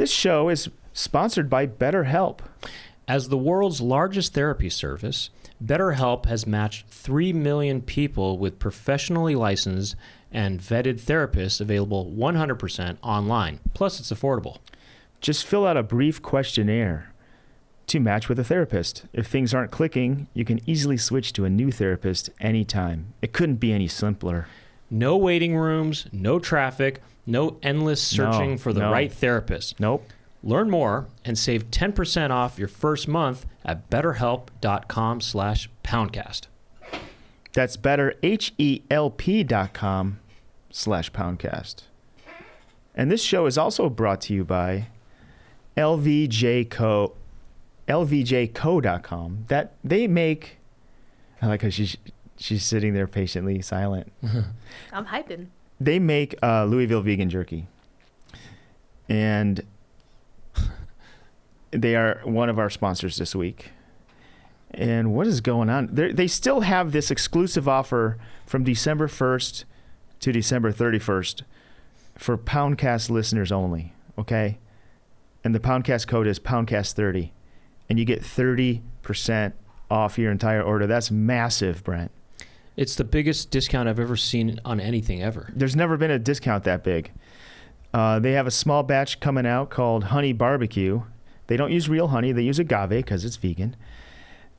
This show is sponsored by BetterHelp. As the world's largest therapy service, BetterHelp has matched 3 million people with professionally licensed and vetted therapists available 100% online. Plus, it's affordable. Just fill out a brief questionnaire to match with a therapist. If things aren't clicking, you can easily switch to a new therapist anytime. It couldn't be any simpler. No waiting rooms, no traffic, no endless searching for the right therapist. Nope. Learn more and save 10% off your first month at betterhelp.com/poundcast. That's betterhelp.com/poundcast. And this show is also brought to you by lvjco.com. That they make, I like how she's sitting there patiently silent. I'm hyping. They make Louisville vegan jerky. And they are one of our sponsors this week. And what is going on? They still have this exclusive offer from December 1st to December 31st for Poundcast listeners only, okay? And the Poundcast code is Poundcast30. And you get 30% off your entire order. That's massive, Brent. It's the biggest discount I've ever seen on anything ever. There's never been a discount that big. They have a small batch coming out called Honey Barbecue. They don't use real honey. They use agave because it's vegan.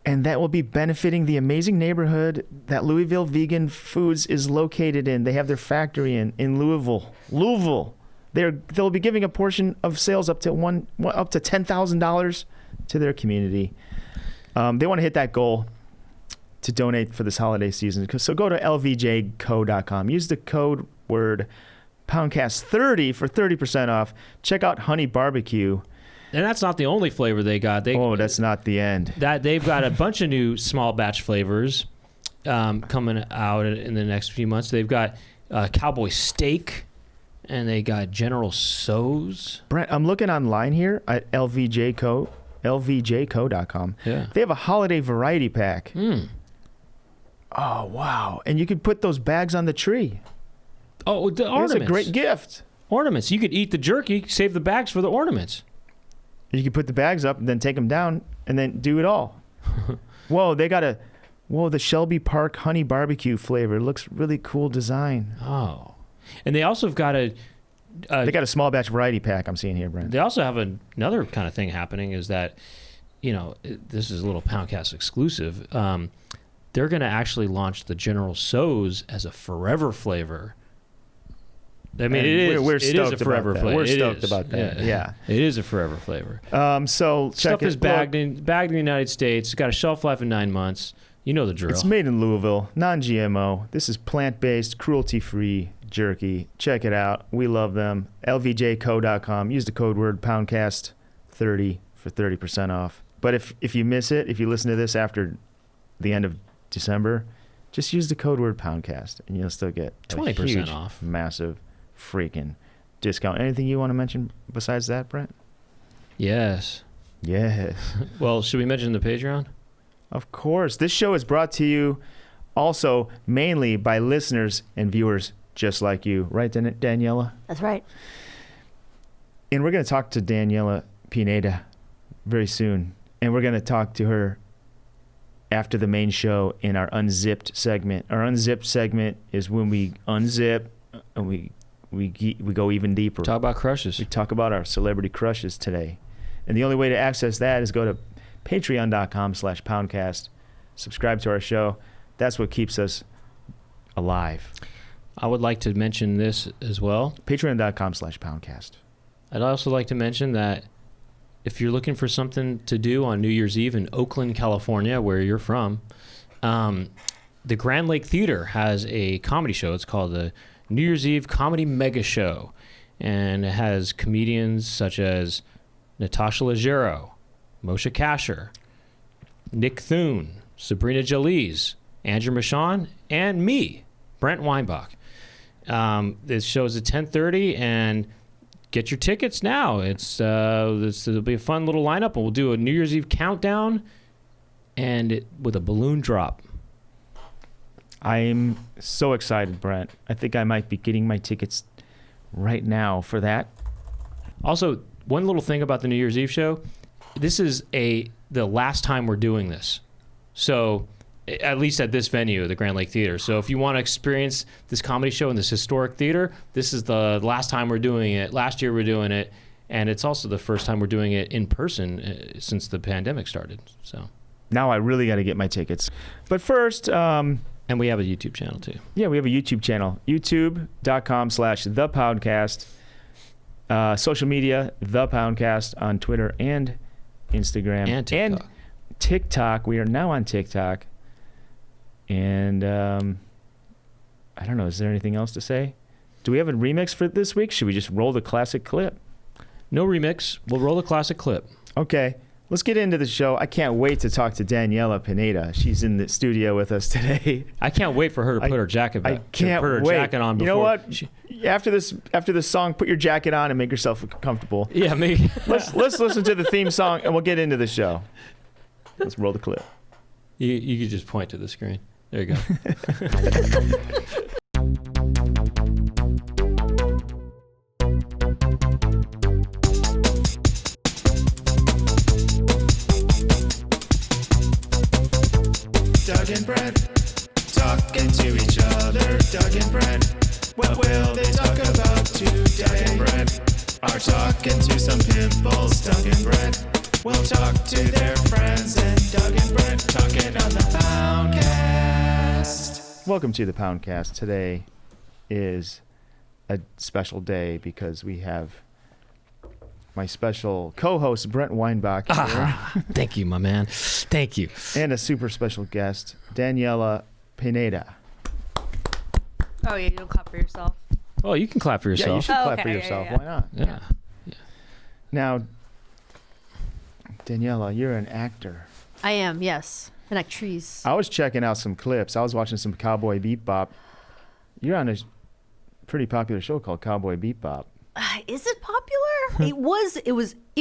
And that will be benefiting the amazing neighborhood that Louisville Vegan Foods is located in. They have their factory in Louisville. They'll be giving a portion of sales up to $10,000 to their community. They want to hit that goal to donate for this holiday season. So go to lvjco.com. Use the code word Poundcast30 for 30% off. Check out Honey Barbecue. And that's not the only flavor they got. That's not the end. They've got a bunch of new small batch flavors coming out in the next few months. They've got Cowboy Steak, and they got General Tso's. Brent, I'm looking online here at lvjco.com. Yeah. They have a holiday variety pack. Oh, wow. And you could put those bags on the tree. Oh, the ornaments. It's a great gift. Ornaments. You could eat the jerky, save the bags for the ornaments. You can put the bags up and then take them down and then do it all. Whoa, the Shelby Park Honey Barbecue flavor. It looks really cool design. Oh. And they also have got they got a small batch variety pack I'm seeing here, Brent. They also have another kind of thing happening is that, this is a little Poundcast exclusive. They're going to actually launch the General Tso's as a forever flavor. I mean, we're stoked a forever about that. flavor. We're stoked about that. Yeah. It is a forever flavor. So stuff is bagged in the United States. It's got a shelf life of 9 months. You know the drill. It's made in Louisville, non-GMO. This is plant-based, cruelty-free jerky. Check it out. We love them. lvjco.com. Use the code word Poundcast30 for 30% off. But if you miss it, if you listen to this after the end of December, just use the code word Poundcast, and you'll still get 20% off. Massive freaking discount. Anything you want to mention besides that, Brent? Yes. Well, should we mention the Patreon? Of course. This show is brought to you also mainly by listeners and viewers just like you. Right, Daniela? That's right. And we're going to talk to Daniella Pineda very soon. And we're going to talk to her after the main show in our Unzipped segment. Our Unzipped segment is when we unzip and we go even deeper. Talk about crushes. We talk about our celebrity crushes today. And the only way to access that is go to patreon.com/poundcast. Subscribe to our show. That's what keeps us alive. I would like to mention this as well. Patreon.com/poundcast. I'd also like to mention that if you're looking for something to do on New Year's Eve in Oakland, California, where you're from, the Grand Lake Theater has a comedy show. It's called the New Year's Eve Comedy Mega Show. And it has comedians such as Natasha Leggero, Moshe Kasher, Nick Thune, Sabrina Jalise, Andrew Michon, and me, Brent Weinbach. This show's at 10:30, and get your tickets now. It'll be a fun little lineup, and we'll do a New Year's Eve countdown with a balloon drop. I'm so excited, Brent. I think I might be getting my tickets right now for that. Also, one little thing about the New Year's Eve show, this is the last time we're doing this. So at least at this venue, the Grand Lake Theater. So if you want to experience this comedy show in this historic theater, this is the last time we're doing it. Last year we're doing it, and it's also the first time we're doing it in person since the pandemic started. So now I really got to get my tickets. But first, and we have a YouTube channel too. Yeah, we have a YouTube channel, youtube.com/thepoundcast. Social media, The Poundcast on Twitter and Instagram. And TikTok. And TikTok. We are now on TikTok. And I don't know, is there anything else to say? Do we have a remix for this week? Should we just roll the classic clip? No remix. We'll roll the classic clip. Okay. Let's get into the show. I can't wait to talk to Daniella Pineda. She's in the studio with us today. I can't wait for her to put her jacket back. I can't put her wait. jacket on before. You know what? After this song, put your jacket on and make yourself comfortable. Yeah, maybe. Let's listen to the theme song and we'll get into the show. Let's roll the clip. You could just point to the screen. There you go. Doug and Brent talking to each other. Doug and Brent, what will they talk about today? Doug and Brent are talking to some pimples. Doug and Brent will talk to their friends. And Doug and Brent talking on the Poundcast. Welcome to the Poundcast. Today is a special day because we have my special co-host Brent Weinbach here, Thank you, my man. Thank you. and a super special guest, Daniella Pineda. Oh, yeah, you don't clap for yourself. Oh, you can clap for Yeah, you yourself. should Oh, clap for okay, yourself. yeah. Why not? Yeah. Now, Daniella, you're an actor. I am, yes. An actrice. I was checking out some clips. I was watching some Cowboy Bebop. You're on a pretty popular show called Cowboy Bebop. Is it popular? It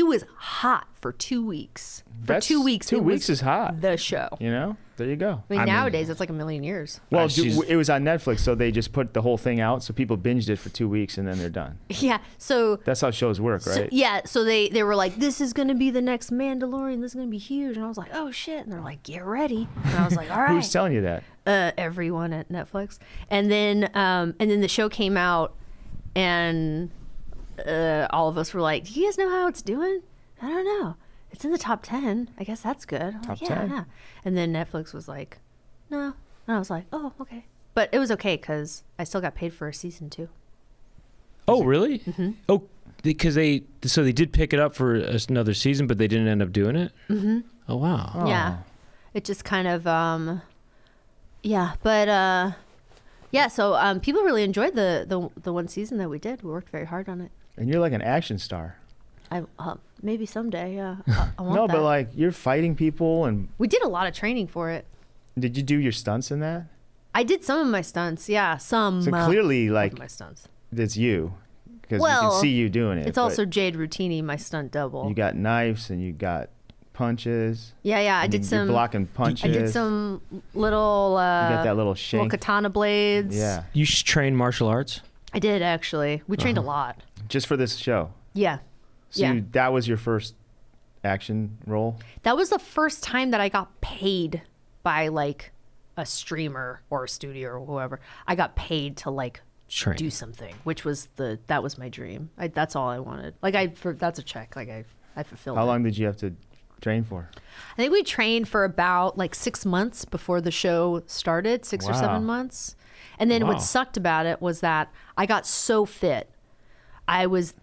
was hot for 2 weeks. For That's- 2 weeks. 2 it weeks was is hot. The show. You know? There you go. I mean, nowadays it's like a million years. Well, she's- it was on Netflix, so they just put the whole thing out, so people binged it for 2 weeks and then they're done. Yeah. So That's how shows work, right? So they were like, this is gonna be the next Mandalorian. This is gonna be huge. And I was like, oh shit. And they're like, get ready. And I was like, all right. Who's telling you that? Everyone at Netflix. And then the show came out, and all of us were like, do you guys know how it's doing? I don't know. It's in the top 10. I guess that's good. I'm Top like, 10? Yeah. And then Netflix was like, no. And I was like, oh, okay. But it was okay because I still got paid for a season 2. Oh, really? Mm-hmm. Oh, because they did pick it up for another season, but they didn't end up doing it? Mm-hmm. Oh, wow. Oh. Yeah. It just kind of, yeah. But, yeah, so people really enjoyed the one season that we did. We worked very hard on it. And you're like an action star. I maybe someday, yeah. I want No, that. but like you're fighting people, and We did a lot of training for it. did you do your stunts in that? I did some of my stunts, yeah, some. So clearly, of like my stunts. it's you, because you Well, can see you doing it. It's but also Jade Routini, my stunt double. you got knives and you got punches. Yeah, I and did you're some. blocking punches. I did some little. You got that little little shank. katana blades. Yeah, You train martial arts? I did actually. We trained a lot. just for this show. Yeah. So Yeah. that was your first action role. That was the first time that I got paid by like a streamer or a studio or whoever. I got paid to like Train. do something, which was that was my dream. That's all I wanted. Like that's a check. Like I fulfilled. How it. long did you have to train for? I think we trained for about like 6 months before the show started, 6 or Wow. 7 months. And then Wow. what sucked about it was that I got so fit. I was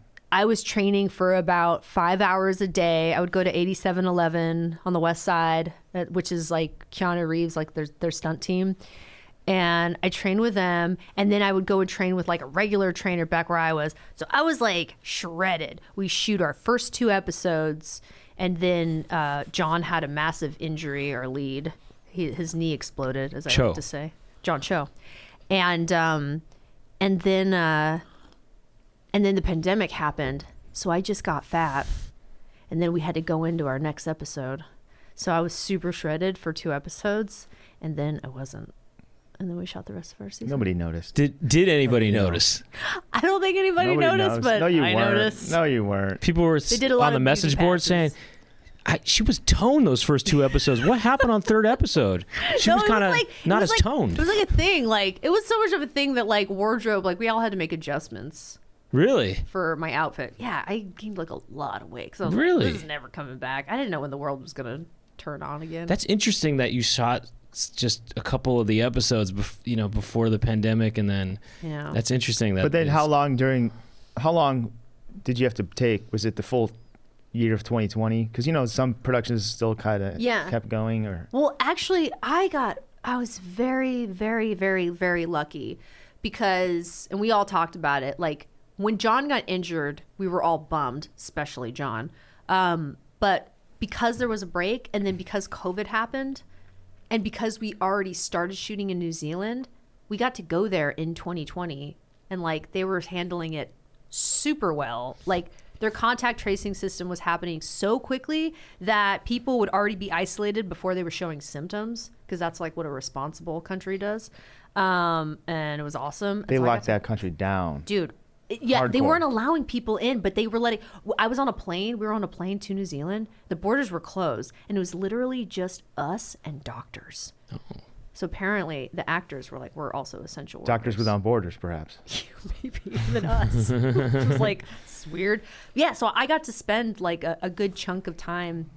training for about 5 hours a day. I would go to 8711 on the west side, which is like Keanu Reeves, like their stunt team. And I trained with them, and then I would go and train with like a regular trainer back where I was. So I was like shredded. We shoot our first 2 episodes, and then John had a massive injury, our lead. His knee exploded, as I Cho. like to say. John Cho. And then the pandemic happened, so I just got fat, and then we had to go into our next episode. So I was super shredded for 2 episodes, and then I wasn't. and then we shot the rest of our season. Nobody noticed. Did anybody notice? I don't think anybody noticed, but no, you I weren't. noticed. No, you weren't. People were did a lot on the of message moving board passes. saying, she was toned those first 2 episodes. What happened on third episode? She was it kind of like- not it was as like- toned. It was like a thing. Like, it was so much of a thing that, like, wardrobe, like, we all had to make adjustments Really? for my outfit. Yeah, I gained, like, a lot of weight. 'Cause I was Really? like, this is never coming back. I didn't know when the world was going to turn on again. That's interesting that you shot just a couple of the episodes, before the pandemic, and then yeah. that's interesting. That But then is- how long did you have to take? Was it the full year of 2020? Because, some productions still kind of kept going, or... Well, actually, I was very, very, very, very lucky because, and we all talked about it, like when John got injured, we were all bummed, especially John. But because there was a break, and then because COVID happened, and because we already started shooting in New Zealand, we got to go there in 2020, and like they were handling it super well. Like their contact tracing system was happening so quickly that people would already be isolated before they were showing symptoms, because that's like what a responsible country does. And it was awesome. They And so I got locked that country down. Dude, yeah, they Hardcore. weren't allowing people in, but they were letting. I was on a plane. We were on a plane to New Zealand. The borders were closed, and it was literally just us and doctors. Oh. So apparently, the actors were like, "We're also essential workers." Doctors Without Borders, perhaps. Maybe even us. It was like, it's weird. Yeah, so I got to spend like a good chunk of time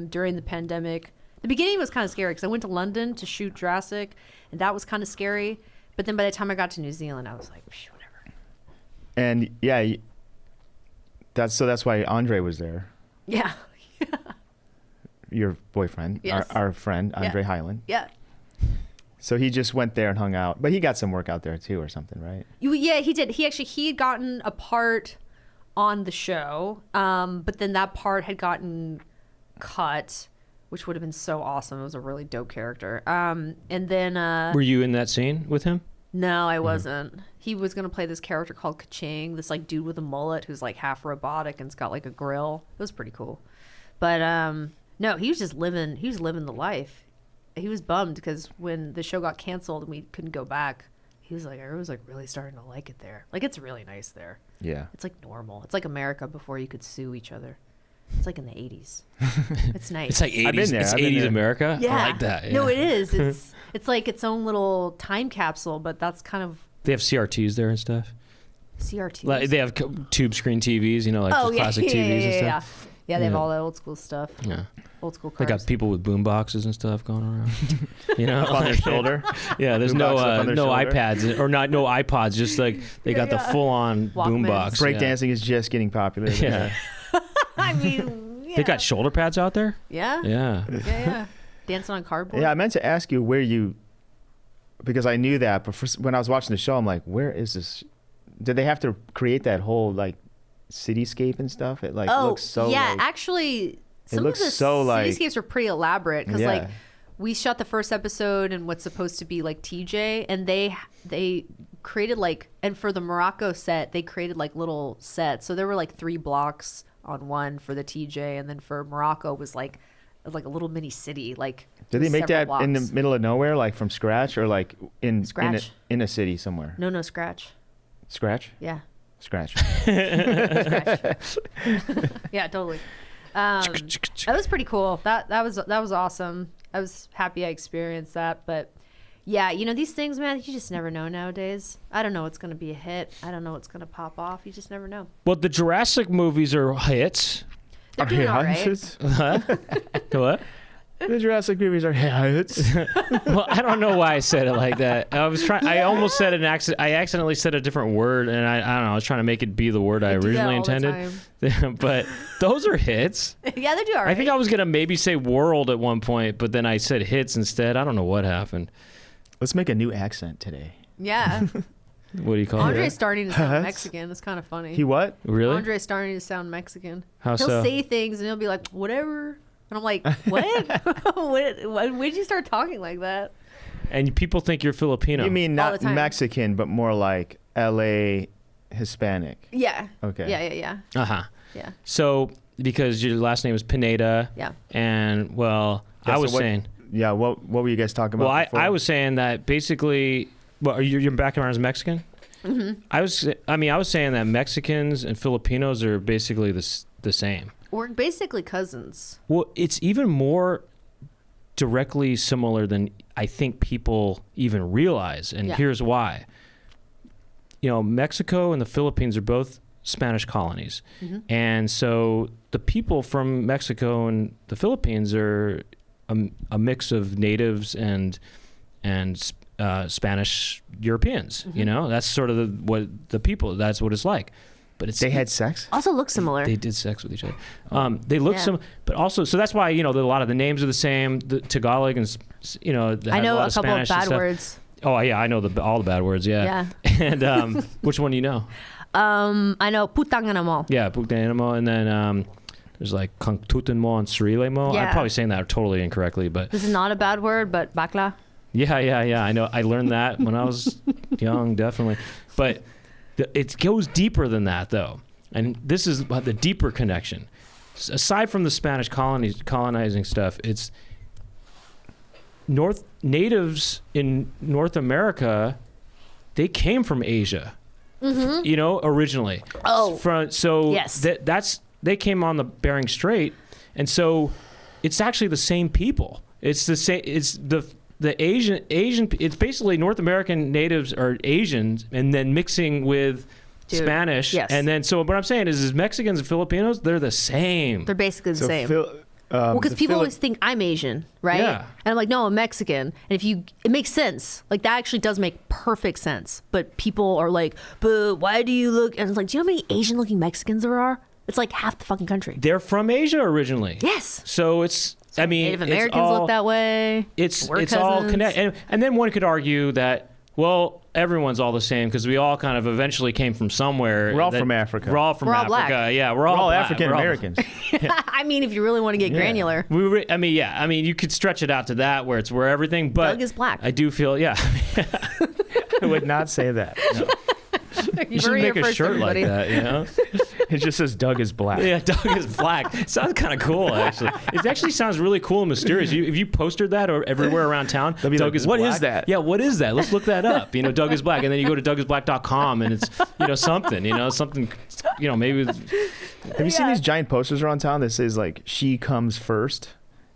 during the pandemic. The beginning was kind of scary because I went to London to shoot Jurassic, and that was kind of scary. But then by the time I got to New Zealand, I was like, whatever. And yeah, that's why Andre was there. Yeah. Your boyfriend, Yes. our friend, Yeah. Andre Highland. Yeah. So he just went there and hung out. But he got some work out there too or something, right? Yeah, he did. He had gotten a part on the show, but then that part had gotten cut, which would have been so awesome. It was a really dope character. And then Were you in that scene with him? no, I wasn't. He was gonna play this character called Kaching, this like dude with a mullet who's like half robotic and's got like a grill. It was pretty cool. But no, he was just living the life. He was bummed because when the show got canceled and we couldn't go back, he was like, I was like really starting to like it there. Like it's really nice there. Yeah. It's like normal. It's like America before you could sue each other. It's like in the 80s. It's nice. It's like 80s. I've been there. It's I've been 80s there. America. Yeah. I like that. Yeah. No, it is. It's like its own little time capsule, but that's kind of They have CRTs there and stuff. CRT. Like, they have tube screen TVs, like oh, the yeah, classic yeah, TVs yeah, and yeah, stuff. Yeah, they have Yeah. all that old school stuff. Yeah. Old school They cars. got people with boom boxes and stuff going around. Up on their shoulder. Yeah, there's Boom no box up on their no shoulder. iPads or no iPods. Just like they got the yeah. full on boom Walkmans. box. Yeah. Breakdancing is just getting popular. Yeah. I mean, yeah. They got shoulder pads out there. Yeah. Yeah. Yeah. Dancing on cardboard. Yeah, I meant to ask you where you, because I knew that, but when I was watching the show, I'm like, where is this? Did they have to create that whole like cityscape and stuff? It like looks so. yeah. like- Actually, some of looks the so, like- cityscapes are pretty elaborate because Yeah. like we shot the first episode in what's supposed to be like TJ, and they created like, and for the Morocco set they created like little sets. So there were like 3 blocks on one for the TJ, and then for Morocco was like a little mini city. Like Did they make several that in the blocks. middle of nowhere, like from scratch, or like in Scratch. in a city somewhere? No, scratch. Scratch. Yeah. Scratch. Scratch. Yeah, totally. That was pretty cool. That was awesome. I was happy I experienced that. But yeah, these things, man, you just never know nowadays. I don't know what's gonna be a hit. I don't know what's gonna pop off. You just never know. Well, the Jurassic movies are hits. They're doing all right. Huh? What? The Jurassic movies are hits. Well, I don't know why I said it like that. I was trying. I almost said I accidentally said a different word, and I don't know. I was trying to make it be the word I do that originally all the intended. But those are hits. Yeah, they do all right. I think I was gonna maybe say world at one point, but then I said hits instead. I don't know what happened. Let's make a new accent today. Yeah. What do you call Andre's it? starting to sound That's- Mexican. It's kind of funny. He what? Really? Andre's starting to sound Mexican. How He'll so? say things and he'll be like, whatever. And I'm like, what? When did you start talking like that? And people think you're Filipino. You mean All not the time. Mexican, but more like LA Hispanic? Yeah. Okay. Yeah. Uh huh. Yeah. So because your last name is Pineda. Yeah. And well, Yeah, I so was what- saying yeah. What were you guys talking about? Well, before? I was saying that basically. Well, you're background as Mexican. Mm-hmm. I was saying that Mexicans and Filipinos are basically the same. We're basically cousins. Well, it's even more directly similar than I think people even realize, and here's why. You know, Mexico and the Philippines are both Spanish colonies, and so the people from Mexico and the Philippines are a mix of natives and Spanish Europeans. You know, that's sort of that's what it's like. But they had sex. Also look similar. They did sex with each other. They look similar, but also, so that's why, you know, a lot of the names are the same. The Tagalog and, you know, I know a couple of Spanish bad words. Oh yeah, I know all the bad words. Yeah. And which one do you know? I know putang ina mo. Yeah, putang ina mo, and then there's like kung tutan mo and sarile mo. Yeah. I'm probably saying that totally incorrectly, but This is not a bad word, but bakla. yeah. I know. I learned that when I was young, definitely. But it goes deeper than that, though, and this is the deeper connection. Aside from the Spanish colonizing stuff, it's natives in North America. They came from Asia, you know, originally. Oh, Yes. They came on the Bering Strait, and so it's actually the same people. It's the same. It's the Asian. It's basically North American natives are Asians, and then mixing with Spanish. Yes. And then so what I'm saying is Mexicans and Filipinos, they're the same. they're basically the same. Well, because people always think I'm Asian, right? Yeah. And I'm like, no, I'm Mexican. And it makes sense. Like, that actually does make perfect sense. But people are like, but why do you look? And it's like, do you know how many Asian-looking Mexicans there are? It's like half the fucking country. They're from Asia originally. Yes. So it's. I mean, Native Americans look that way. It's We're all cousins. connected, and then one could argue that, well, everyone's all the same because we all kind of eventually came from somewhere. We're all from Africa. We're all from We're all Africa. black. Yeah, We're all black. African Americans. I mean, if you really want to get granular. I mean, you could stretch it out to that where it's where everything. But Doug is black. I do feel, I would not say that. No. You should make a shirt like that. You know, It just says Doug is black. yeah, Doug is black. Sounds kind of cool, actually. It actually sounds really cool and mysterious. If you postered that or everywhere around town, They'll be Doug like, is "What black. is that?" Yeah, what is that? Let's look that up. You know, Doug is black, and then you go to dougisblack.com, and it's something. Maybe. Have you seen these giant posters around town that says like "She comes first"?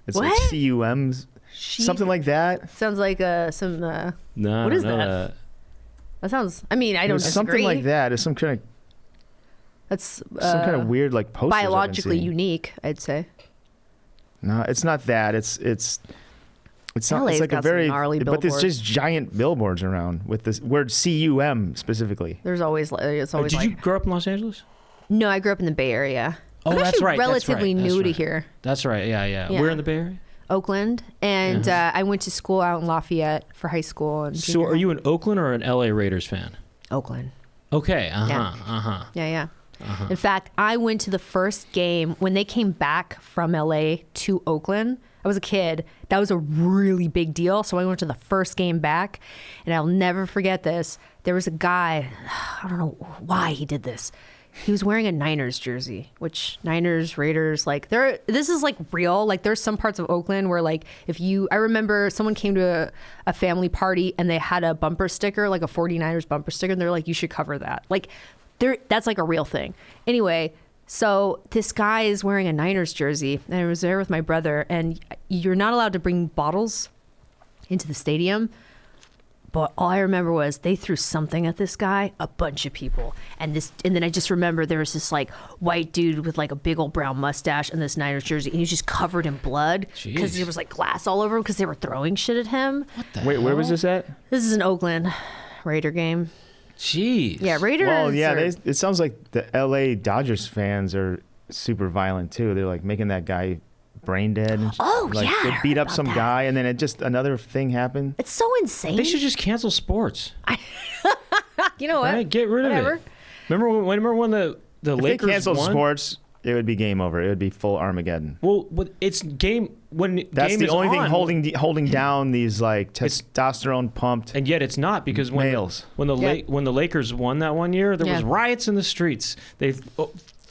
It's like What? CUMs, something like that. Sounds like some. No, What is no, that? That sounds. I mean, I don't It's disagree. something like that. It's some kind That's of weird like posters. I've been biologically seeing. unique, I'd say. No, it's not that. It's not. LA's It's like got a some very. gnarly But there's billboards. just giant billboards around with this word CUM specifically. There's always. It's always. Did like, you grow up in Los Angeles? No, I grew up in the Bay Area. Oh, I'm that's actually right. That's relatively right. That's new to right. here, That's right. Yeah. Yeah. We're in the Bay Area. Oakland, and I went to school out in Lafayette for high school. And So, junior are high. you an Oakland or an LA Raiders fan? Oakland? Okay. Yeah. Yeah. In fact, I went to the first game when they came back from LA to Oakland. I was a kid. That was a really big deal. So I went to the first game back, and I'll never forget this. There was a guy, I don't know why he did this. He was wearing a Niners jersey, which Niners, Raiders, like this is like real. Like there's some parts of Oakland where like I remember someone came to a family party and they had a bumper sticker, like a 49ers bumper sticker. And they're like, you should cover that. Like that's like a real thing. Anyway, so this guy is wearing a Niners jersey and I was there with my brother, and you're not allowed to bring bottles into the stadium. But all I remember was they threw something at this guy, a bunch of people. And then I just remember there was this like white dude with like a big old brown mustache and this Niners jersey, and he was just covered in blood because Jeez. there was like glass all over him because they were throwing shit at him. Wait, where was this at? This is an Oakland Raider game. Jeez. Yeah, Raiders. Well, yeah, are- it sounds like the LA Dodgers fans are super violent too. They're like making that guy brain dead. And Oh, like, yeah, I They beat heard up about some that. guy, and then another thing happened. It's so insane. They should just cancel sports. You know what? Right? Get rid Whatever. of it. Remember when the If Lakers they canceled won? sports, it would be game over. It would be full Armageddon. Well, it's game when That's game the is only on, thing holding down these like testosterone pumped and yet it's not because when males. when the Lakers won that one year, there was Yeah. riots in the streets. They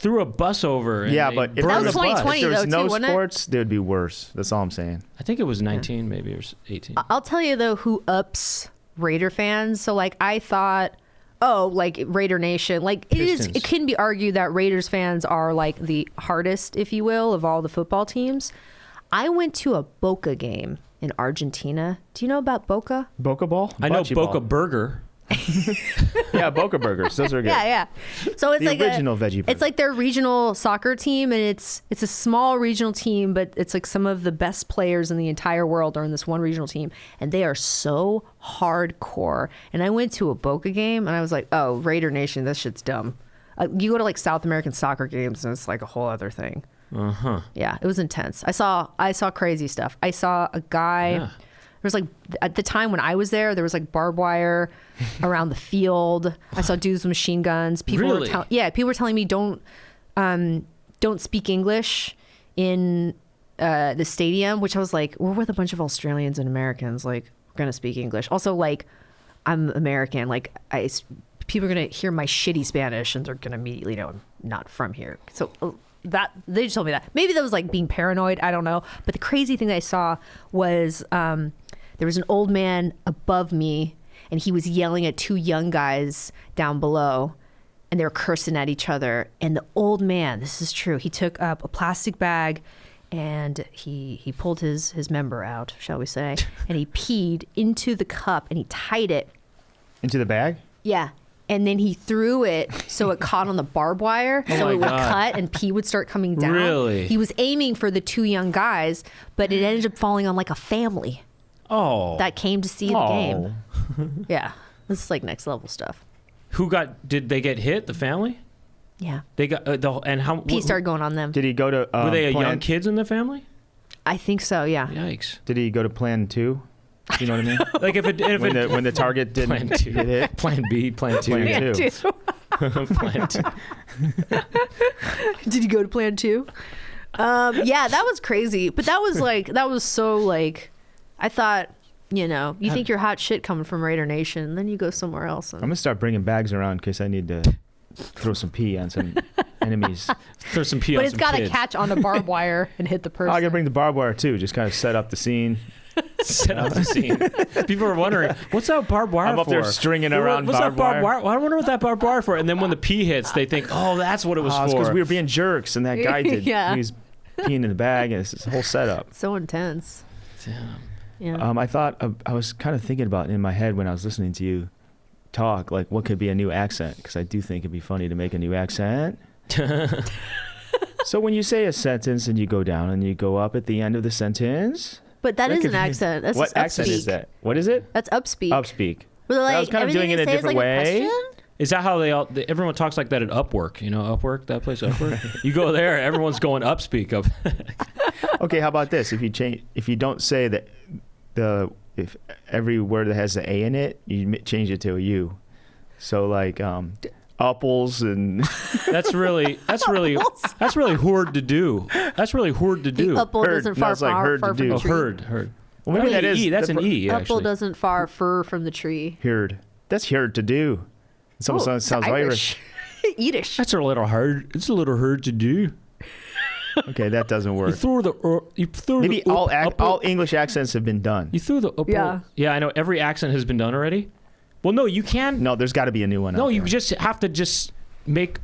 threw a bus over. And Yeah, they but if burned That was the bus. 2020 there was though, no too, wasn't it? sports, they would be worse. That's all I'm saying. I think it was 19 maybe or 18. I'll tell you though who ups Raider fans. So like I thought, oh, like Raider Nation, like Pistons. it can be argued that Raiders fans are like the hardest, if you will, of all the football teams. I went to a Boca game in Argentina. Do you know about Boca? Boca ball? I know Bocce Boca ball. Burger. Yeah, Boca burgers. Those are good. Yeah. So it's The like original veggie burger. It's like their regional soccer team, and it's a small regional team, but it's like some of the best players in the entire world are in this one regional team, and they are so hardcore. And I went to a Boca game, and I was like, oh, Raider Nation, this shit's dumb. You go to like South American soccer games, and it's like a whole other thing. Yeah, it was intense. I saw crazy stuff. I saw a guy. Yeah. There was like at the time when I was there was like barbed wire around the field. I saw dudes with machine guns. People Really? people were telling me don't speak English in the stadium, which I was like, we're with a bunch of Australians and Americans. Like, we're gonna speak English. Also, like, I'm American. Like, people are gonna hear my shitty Spanish and they're gonna immediately know I'm not from here. So that they just told me that. Maybe that was like being paranoid. I don't know. But the crazy thing that I saw was there was an old man above me, and he was yelling at two young guys down below, and they were cursing at each other. And the old man, this is true, he took up a plastic bag and he pulled his member out, shall we say, and he peed into the cup and he tied it. Into the bag? Yeah. And then he threw it so it caught on the barbed wire, so my it would God. cut and pee would start coming down. Really? He was aiming for the two young guys, but it ended up falling on like a family Oh. that came to see the game. Yeah. This is like next level stuff. Did they get hit? The family? Yeah. They got, and how? Pee started going on them. Did he go to Were they plan, young kids in the family? I think so, yeah. Yikes. Did he go to plan 2? You know what I mean? Like if when the target Plan didn't 2. get hit? Plan B, Plan 2. Plan yeah. two. Plan 2. Did you go to plan 2? Yeah, that was crazy. But that was so like, I thought, you think you're hot shit coming from Raider Nation, then you go somewhere else. I'm going to start bringing bags around in case I need to throw some pee on some enemies. Throw some pee But on it's some got to kids. catch on the barbed wire and hit the Oh, person. I got to bring the barbed wire too. Just kind of set up the scene. Set up the scene. People are wondering, what's that barbed wire for? I'm up there stringing around What's barbed that barbed wire? wire? I wonder what that barbed wire for. And then when the pee hits, they think, oh, that's what it was Oh, it's for. because we were being jerks, and that guy did. Yeah. He was peeing in the bag, and it's this whole setup. So intense. Damn. Yeah. I thought I was kind of thinking about in my head when I was listening to you talk, like what could be a new accent? Because I do think it'd be funny to make a new accent. So when you say a sentence and you go down and you go up at the end of the sentence, But that is could an be- accent. That's what just accent is upspeak. that? What is it? That's upspeak. Upspeak. Where I was kind of doing everything it in a you say is different like way. question? Is that how everyone talks like that at Upwork? You know, Upwork, that place Upwork? You go there, everyone's going upspeak up. Okay, how about this? If you don't say that if every word that has the A in it, you change it to a U. So like apples and That's really hard to do. That's really hard to do. The apple Herd. doesn't No, far it's like far, herd far to from do. the Oh, tree. herd. well, maybe that E. is That's an E, Apple actually. doesn't far from the tree. Herd. That's herd to do. Some Oh, sounds Irish. Yiddish. That's a little hard. It's a little hard to do. Okay, that doesn't You work. throw Maybe the all English accents have been done. You threw the upper. Yeah. Yeah, I know. Every accent has been done already. Well, no, you can. No, there's got to be a new one. No, out you there. just have to just make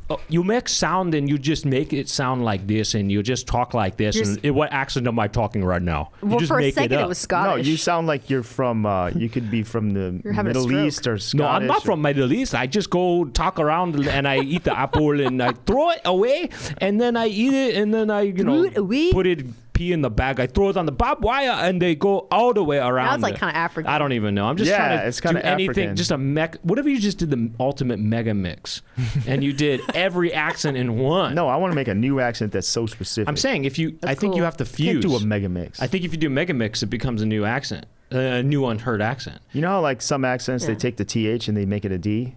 sound and you just make it sound like this and you just talk like this and what accent am I talking right now? You Well, just for a make second it it up. was No, Scottish. you sound like you're from. You could be from the You're having a Middle stroke. East or Scottish. No, I'm not or- from Middle East. I just go talk around and I eat the apple and I throw it away and then I eat it and then I Throw it away? put it pee in the bag. I throw it on the barbed wire and they go all the way around. That's like it. kind of African. I don't even know. I'm just Yeah, trying to it's kinda do anything. African. Just a what if you just did the ultimate mega mix and you did every accent in one? No, I want to make a new accent that's so specific. I'm saying if you, I think cool. you have to Can't fuse. do a mega mix. I think if you do mega mix, it becomes a new accent, a new unheard accent. You know how like some accents Yeah. they take the TH and they make it a D?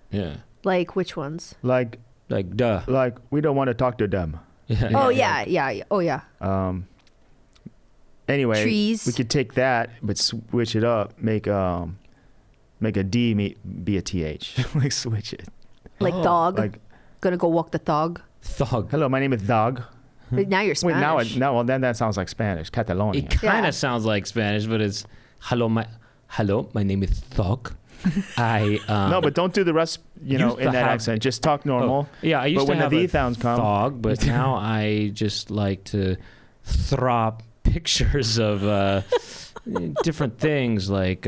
Yeah, Like which ones? Like duh. we don't want to talk to them. Yeah. Oh yeah. Oh yeah. Anyway, Trees. we could take that but switch it up, make a D be a TH. Like switch it. Like dog. Like Gonna go walk the dog. Thug. Hello, my name is Doug. But now you're Spanish. Well, then that sounds like Spanish. Catalonia. It kind of Yeah. sounds like Spanish, but it's hello, my name is Thug. I No, but don't do the rest, Used in to that have- accent. Just talk normal. yeah, I used But to when have the a V sounds come- thug, but now I just like to throw pictures of different things like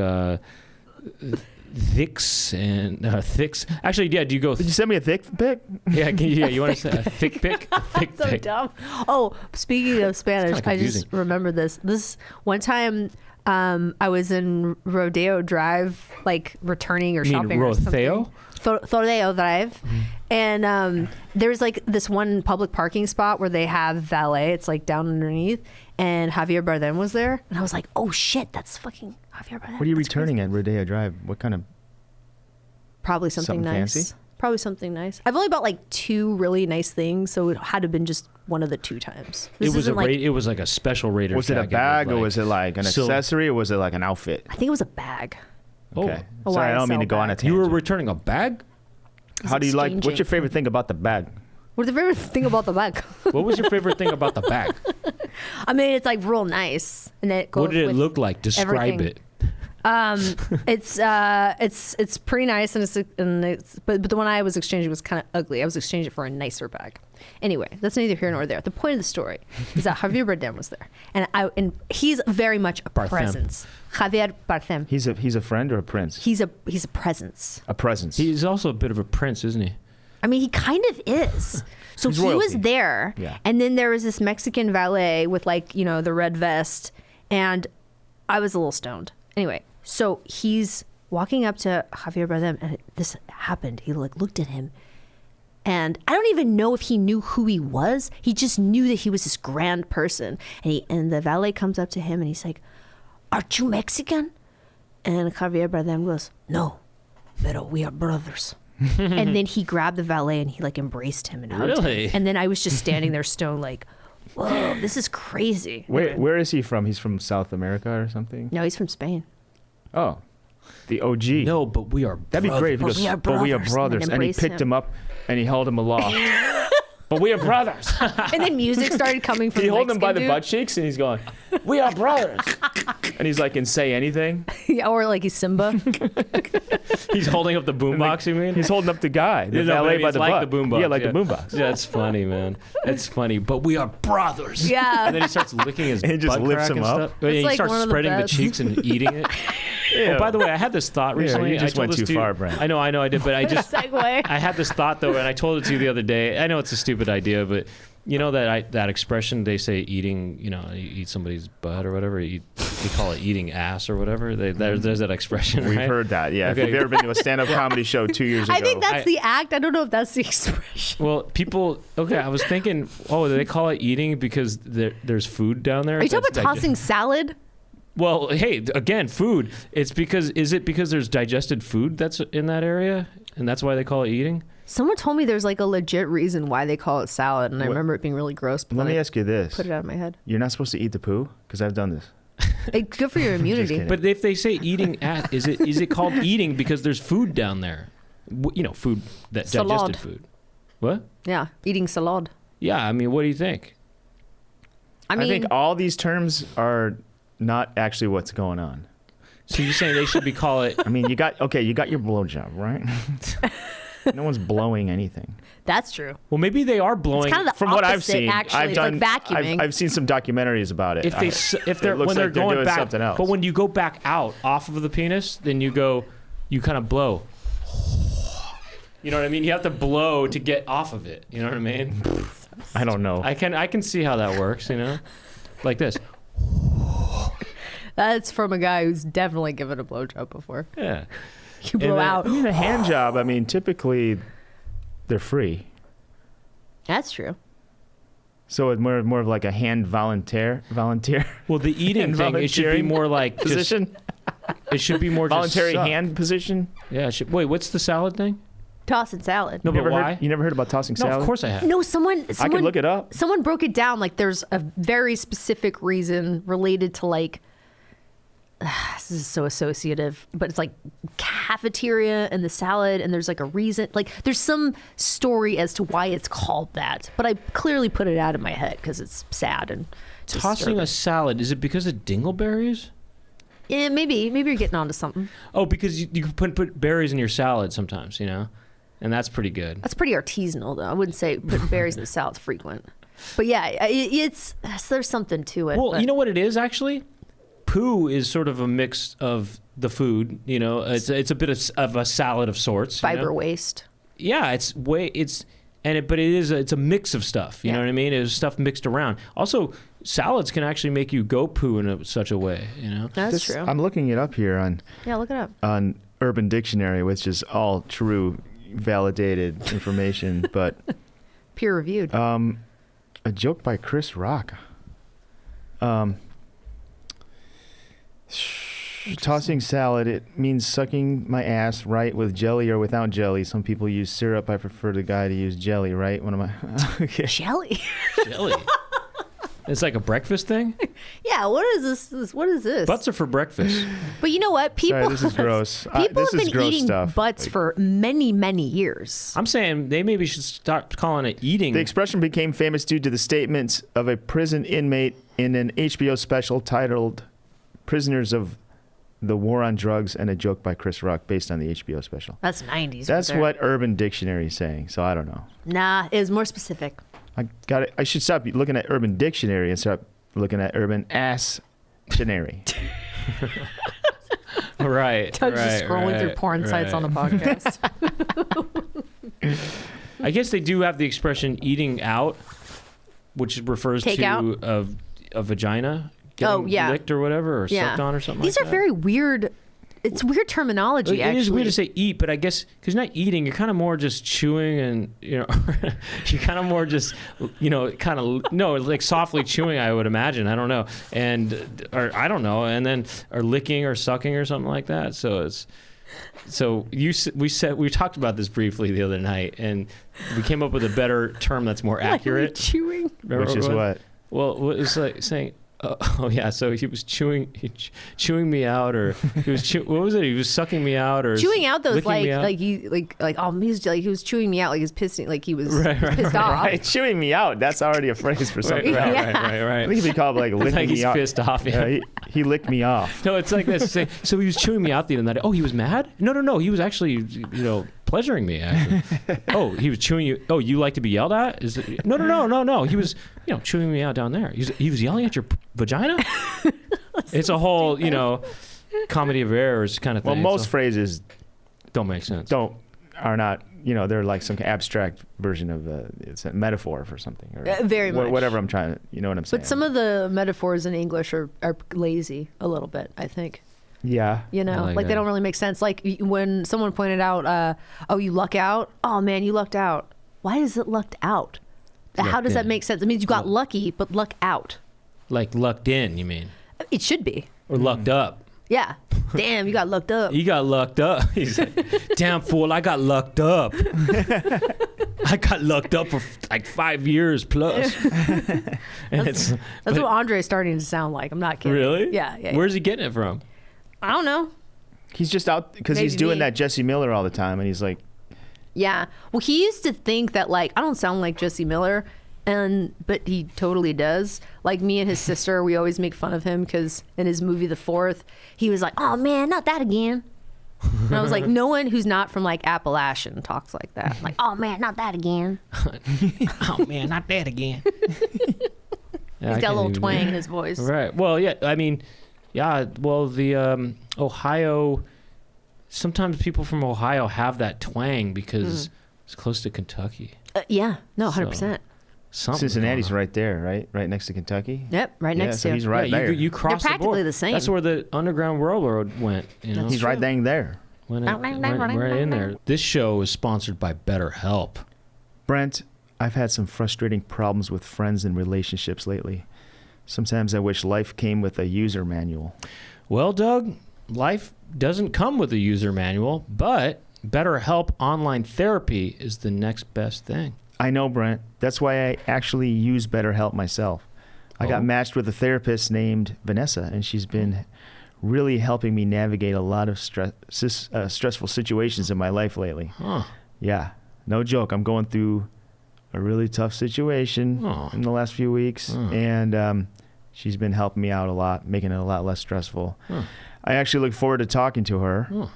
thicks and thicks. Actually, yeah. Do you go? Did you send me a thick pic? Yeah, you want to say a thick pic? A thick So pic. dumb. Oh, speaking of Spanish, kinda I just confusing. remember this. This one time, I was in Rodeo Drive, like returning or You mean shopping or Rodeo? something. Rodeo Drive, and there's like this one public parking spot where they have valet. It's like down underneath, and Javier Bardem was there, and I was like, "Oh shit, that's fucking Javier Bardem." What are you That's returning crazy. at Rodeo Drive? What kind of... Probably something Something nice. fancy? Probably something nice. I've only bought like 2 really nice things, so it had to have been just one of the 2 times. It was isn't it was like a special Raider. Was it a jacket with, bag or like, was it like an sil- accessory or was it like an outfit? I think it was a bag. Oh, Okay. A Sorry, I don't mean to YSL go on a bag. tangent. you were returning a bag? How do you like... What's your exchanging. favorite thing about the bag? What's the favorite thing about the bag? What was your favorite thing about the bag? I mean, it's like real nice, and it goes What did it with look like? Describe everything. it. It's pretty nice, and it's but the one I was exchanging was kind of ugly. I was exchanging it for a nicer bag. Anyway, that's neither here nor there. The point of the story is that Javier Bardem was there, and he's very much a Bardem. presence. Javier Bardem. He's a friend or a prince? He's a presence. A presence. He's also a bit of a prince, isn't he? I mean, he kind of is. So He's he was royalty. there, Yeah. and then there was this Mexican valet with like the red vest, and I was a little stoned. Anyway, so he's walking up to Javier Bardem, and this happened. He like looked at him, and I don't even know if he knew who he was. He just knew that he was this grand person, and the valet comes up to him, and he's like, "Aren't you Mexican?" And Javier Bardem goes, "No, pero we are brothers." And then he grabbed the valet and he like embraced him and hugged Really? him. And then I was just standing there stoned like, whoa, this is crazy. Where is he from? He's from South America or something? No, he's from Spain. Oh, the OG. No, but we are. That'd be great if he But goes, we are but we are brothers," brothers. and And he embraced picked him. him up and he held him aloft. But we are brothers. And then music started coming from He the held him by the Mexican butt cheeks and he's going, "We are brothers." And he's like, "And say anything." dude. Yeah, or like he's Simba. He's holding up the boombox. You mean? He's holding up the guy, the No, but I valet mean, by it's the like butt. the boombox. Yeah, like the boombox. Yeah, that's funny, man. That's funny. But we are brothers. Yeah. And then he starts licking his And he just butt lifts crack him and up. stuff. Yeah, It's he like starts one of the spreading the best. cheeks and eating it. Yeah. Oh, by the way, I had this thought recently. you just I told went this too to you- far, Brent. I know, I did, but I just Segue. I had this thought though, and I told it to you the other day. I know it's a stupid idea, but you know that expression they say eating, you eat somebody's butt or whatever. They call it eating ass or whatever. There's that expression. We've right? heard that, yeah. Okay. If you've ever been to a stand-up comedy show 2 years ago. I think that's I- the act. I don't know if that's the expression. Well, people. Okay, I was thinking. Oh, they call it eating because there's food down there. Are you talking that's about tossing salad? Well, hey, again, food. Is it because there's digested food that's in that area, and that's why they call it eating? Someone told me there's like a legit reason why they call it salad, and I What- remember it being really gross. But Let then me I ask you this. put it out of my head. You're not supposed to eat the poo? Because I've done this. It's good for your immunity. kidding. But if they say eating at, is it called eating because there's food down there? Food that Salad. digested food. What? Yeah, eating salad. Yeah, I mean, what do you think? I mean, think all these terms are not actually what's going on. So you're saying they should be call it? I mean, you got your blowjob, right? No one's blowing anything. that's true. Well, maybe they are blowing. It's kind of the From what I've opposite, seen, actually. I've It's done. like vacuuming. I've seen some documentaries about it. if they're it looks when they're like they're going doing back, something else. but when you go back out off of the penis, then you kind of blow. You know what I mean? You have to blow to get off of it. You know what I mean? I don't know. I can see how that works. Like this. That's from a guy who's definitely given a blowjob before. Yeah. You blow then- out. I mean, a hand job. I mean, typically they're free. That's true. So it's more of like a hand volunteer Well, the eating thing, it should be volunteering more like just, position, it should be more voluntary just suck. hand position. Yeah. Wait, what's the salad thing? Tossing salad. No, You but why? You never heard about tossing No, salad? of course I have. No, someone I can look it up. Someone broke it down like there's a very specific reason related to like this is so associative, but it's like cafeteria and the salad, and there's like a reason, like there's some story as to why it's called that, but I clearly put it out of my head because it's sad and Tossing a salad, is it because of dingleberries? Yeah, maybe you're getting onto something. Oh, because you can put berries in your salad sometimes, you know, and that's pretty good. That's pretty artisanal, though. I wouldn't say putting berries in the salad's frequent, but yeah, there's something to it. Well, but you know what it is actually? Poo is sort of a mix of the food, you know. It's a bit of a salad of sorts. Fiber you know? waste. Yeah, it's a mix of stuff. You know what I mean? It's stuff mixed around. Also, salads can actually make you go poo in such a way. You know, That's true. I'm looking it up here on Look it up. on Urban Dictionary, which is all true, validated information, but Peer reviewed. a joke by Chris Rock. Tossing salad, it means sucking my ass, right, with jelly or without jelly. Some people use syrup. I prefer the guy to use jelly, right? One of my okay. Jelly. jelly. It's like a breakfast thing. Yeah. What is this? What is this? Butts are for breakfast. But you know what? People. Sorry, this is gross. People This have is been gross eating stuff. butts for many, many years. I'm saying they maybe should start calling it eating. The expression became famous due to the statements of a prison inmate in an HBO special titled "Prisoners of the War on Drugs" and a joke by Chris Rock based on the HBO special. That's 90s. That's right there. what Urban Dictionary is saying. So I don't know. Nah, it was more specific. I got it. I should stop looking at Urban Dictionary and start looking at Urban Ass Dictionary. Right. Doug's just scrolling through porn sites on the podcast. I guess they do have the expression "eating out," which refers Take to out? a vagina getting licked or whatever, or sucked on or something. These like are that. very weird. It's weird terminology. It actually, is weird to say eat, but I guess because you're not eating, you're kind of more just chewing, and you're kind of more just like softly chewing. I would imagine. I don't know, and then or licking or sucking or something like that. We talked about this briefly the other night, and we came up with a better term that's more accurate. Chewing. Remember Which is what? Well, it was like saying. Oh yeah, so he was chewing me out, or he was what was it? He was sucking me out, or Chewing out those licking me out? he was chewing me out, like he was pissing, like he was pissed off. Right, chewing me out. That's already a phrase for something. Right. I think it'd be called like licking Like me he's off. pissed off. Yeah. He licked me off. No, it's like this. So he was chewing me out the other night. Oh, he was mad? No. He was actually, pleasuring me. Actually. Oh, he was chewing you. Oh, you like to be yelled at? Is it? No. He was, chewing me out down there. He was yelling at your vagina. It's a whole, comedy of errors kind of thing. Well, most phrases don't make sense. Are not. They're like some abstract version of it's a metaphor for something. Or Very much. Whatever I'm trying to. You know what I'm saying? But some of the metaphors in English are lazy a little bit, I think. Yeah. Like they don't really make sense. Like when someone pointed out, oh, you luck out? Oh, man, you lucked out. Why is it lucked out? How does that make sense? It means you got lucky, but luck out. Like lucked in, you mean? It should be. Or lucked up. Yeah. Damn, you got lucked up. He got lucked up. He's like, damn fool, I got lucked up. I got lucked up for like 5 years plus. That's what Andre's starting to sound like. I'm not kidding. Really? Yeah. Where's he getting it from? I don't know. He's just out because he's doing that Jesse Miller all the time, and he's like, yeah. Well, he used to think that I don't sound like Jesse Miller, but he totally does. Like me and his sister, we always make fun of him because in his movie The Fourth, he was like, "Oh man, not that again." And I was like, no one who's not from Appalachian talks like that. Like, "Oh man, not that again." Oh man, not that again. He's got a little twang in his voice. Right. Well, yeah. I mean, yeah. Well, the Ohio. Sometimes people from Ohio have that twang because it's close to Kentucky. Yeah. No, 100%. Cincinnati's right there, right next to Kentucky. Yep, right next so to. he's right there. You cross They're practically the board. the same. That's where the Underground Railroad went. He's right dang there. Went right in there. This show is sponsored by BetterHelp. Brent, I've had some frustrating problems with friends and relationships lately. Sometimes I wish life came with a user manual. Well, Doug, life doesn't come with a user manual, but BetterHelp online therapy is the next best thing. I know, Brent. That's why I actually use BetterHelp myself. I got matched with a therapist named Vanessa, and she's been really helping me navigate a lot of stressful situations in my life lately. Huh. Yeah, no joke. I'm going through a really tough situation in the last few weeks, and she's been helping me out a lot, making it a lot less stressful. I actually look forward to talking to her.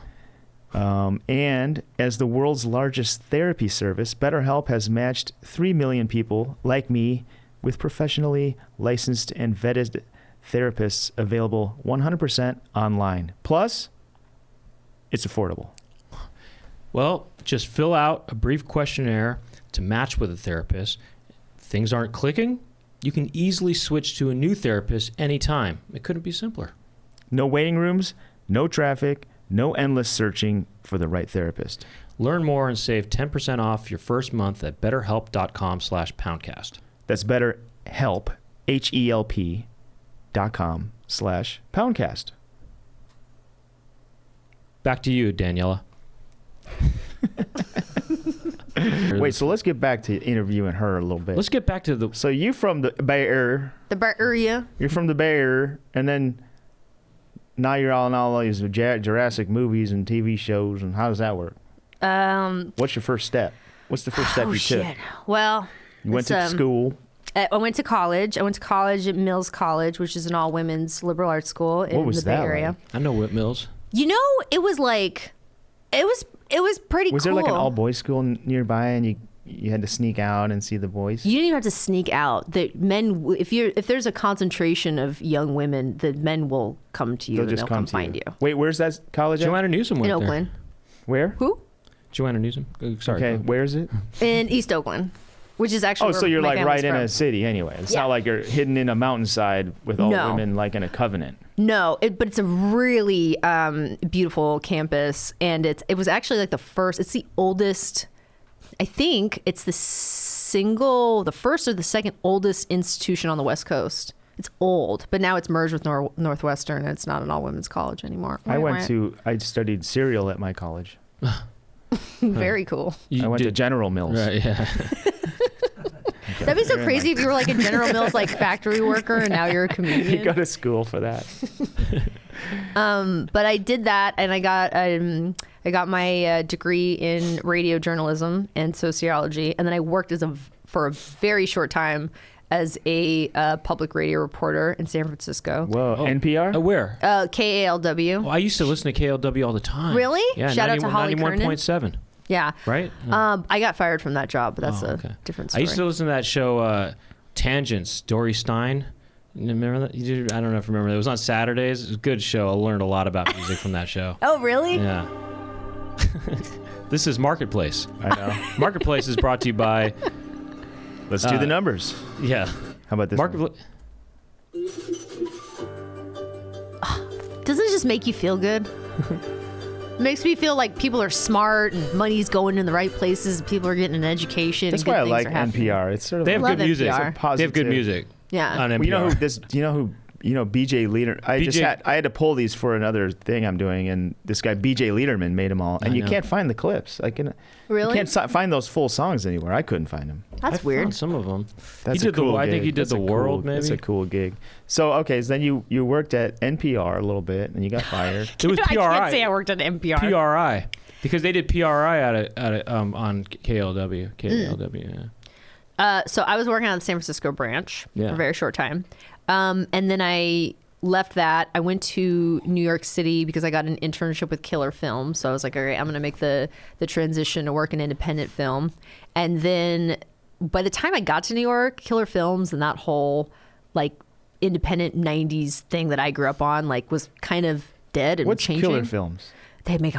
And as the world's largest therapy service, BetterHelp has matched 3 million people like me with professionally licensed and vetted therapists available 100% online. Plus, it's affordable. Well, just fill out a brief questionnaire to match with a therapist. If things aren't clicking, you can easily switch to a new therapist anytime. It couldn't be simpler. No waiting rooms, no traffic, no endless searching for the right therapist. Learn more and save 10% off your first month at betterhelp.com/poundcast. That's BetterHelp, HELP.com/poundcast. Back to you, Daniela. Wait, so let's get back to interviewing her a little bit. Let's get back to the... So you from the Bay Area. The Bay Area. You're from the Bay Area, and then now you're all in all these Jurassic movies and TV shows, and how does that work? What's your first step? What's the first step you took? Well, You went to school. I went to college. I went to college at Mills College, which is an all-women's liberal arts school in the Bay Area. Like? I know Whit Mills. You know, it was like, it was pretty cool. Was there like an all-boys school nearby, and you had to sneak out and see the boys? You didn't even have to sneak out. The men, if there's a concentration of young women, the men will come to you and they'll come find you. Wait, where's that college at? Joanna Newsom went In Oakland. Where? Who? Joanna Newsom. Sorry. Okay, where is it? In East Oakland, which is actually so you're where my like right family's in from. a city anyway. It's not like you're hidden in a mountainside with all women like in a covenant. No, but it's a really beautiful campus, and it was actually like it's the oldest. I think it's the first or the second oldest institution on the West Coast. It's old, but now it's merged with Northwestern, and it's not an all-women's college anymore. I studied cereal at my college. Very cool. I went to General Mills. Right, yeah. That'd be so crazy if you were like a General Mills like factory worker, and now you're a comedian. You go to school for that. But I did that, and I got my degree in radio journalism and sociology, and then I worked for a very short time as a public radio reporter in San Francisco. Whoa, NPR? Where? KALW. I used to listen to KLW all the time. Really? Yeah. Shout out to Holly Kernan. 91.7. Yeah. Right? I got fired from that job, but that's a different story. I used to listen to that show, Tangents, Dory Stein. Remember that? I don't know if you remember. It was on Saturdays. It was a good show. I learned a lot about music from that show. Oh, really? Yeah. This is Marketplace. I know. Marketplace is brought to you by... Let's do the numbers. Yeah. How about this Marketplace. Doesn't it just make you feel good? It makes me feel like people are smart and money's going in the right places. And people are getting an education. That's and good why I things like are happening. NPR. It's sort of They have Love good music. NPR. They have good music. Yeah. On NPR. Well, you know BJ Leader. I had to pull these for another thing I'm doing, and this guy BJ Leaderman made them all, and you can't find the clips. Really? You can't find those full songs anywhere. I couldn't find them. That's I weird. found some of them. That's a cool gig. I think he did The World, maybe. That's a cool gig. So okay, so then you worked at NPR a little bit, and you got fired. It was PRI. I can't say I worked at NPR. PRI, because they did PRI on KLW. KLW. Yeah. So I was working on the San Francisco branch for Yeah. a very short time. And then I left that. I went to New York City because I got an internship with Killer Film. So I was like, all right, I'm going to make the transition to work in independent film. And then by the time I got to New York, Killer Films and that whole like independent 90s thing that I grew up on like was kind of dead and What's changing. Killer Films? They make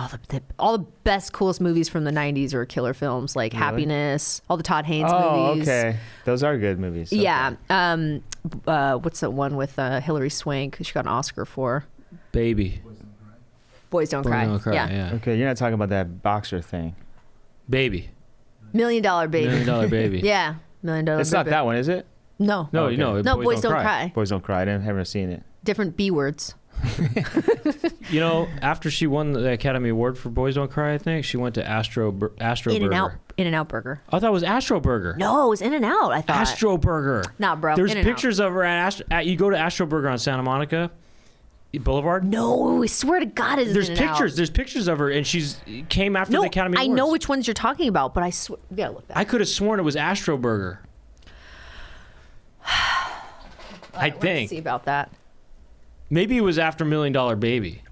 all the best, coolest movies from the 90s are Killer Films, like Happiness, all the Todd Haynes movies. Oh, okay. Those are good movies. Okay. Yeah. What's that one with Hilary Swank? She got an Oscar for Baby. Boys Don't Cry. Don't Cry. Yeah. Okay, you're not talking about that boxer thing. Baby. $1 Million Baby. $1 Million Baby. Yeah. $1 Million It's not Baby. that one, is it? No. No, Okay. no. No, Boys Don't Cry. Boys Don't Cry. I haven't seen it. Different B words. You know, after she won the Academy Award for Boys Don't Cry, I think she went to Astro Burger. In-N-Out Burger. I thought it was Astro Burger. No, it was In-N-Out, I thought. Astro Burger. Nah, bro. There's In-N-Out. pictures of her at you go to Astro Burger on Santa Monica. Boulevard? No, I swear to God, it is There's In-N-Out. pictures. There's pictures of her, and she's came after No, the Academy Awards. I know which ones you're talking about, but I swear. Yeah, look. I could have sworn it was Astro Burger. I think. See about that. Maybe it was after $1 Million Baby.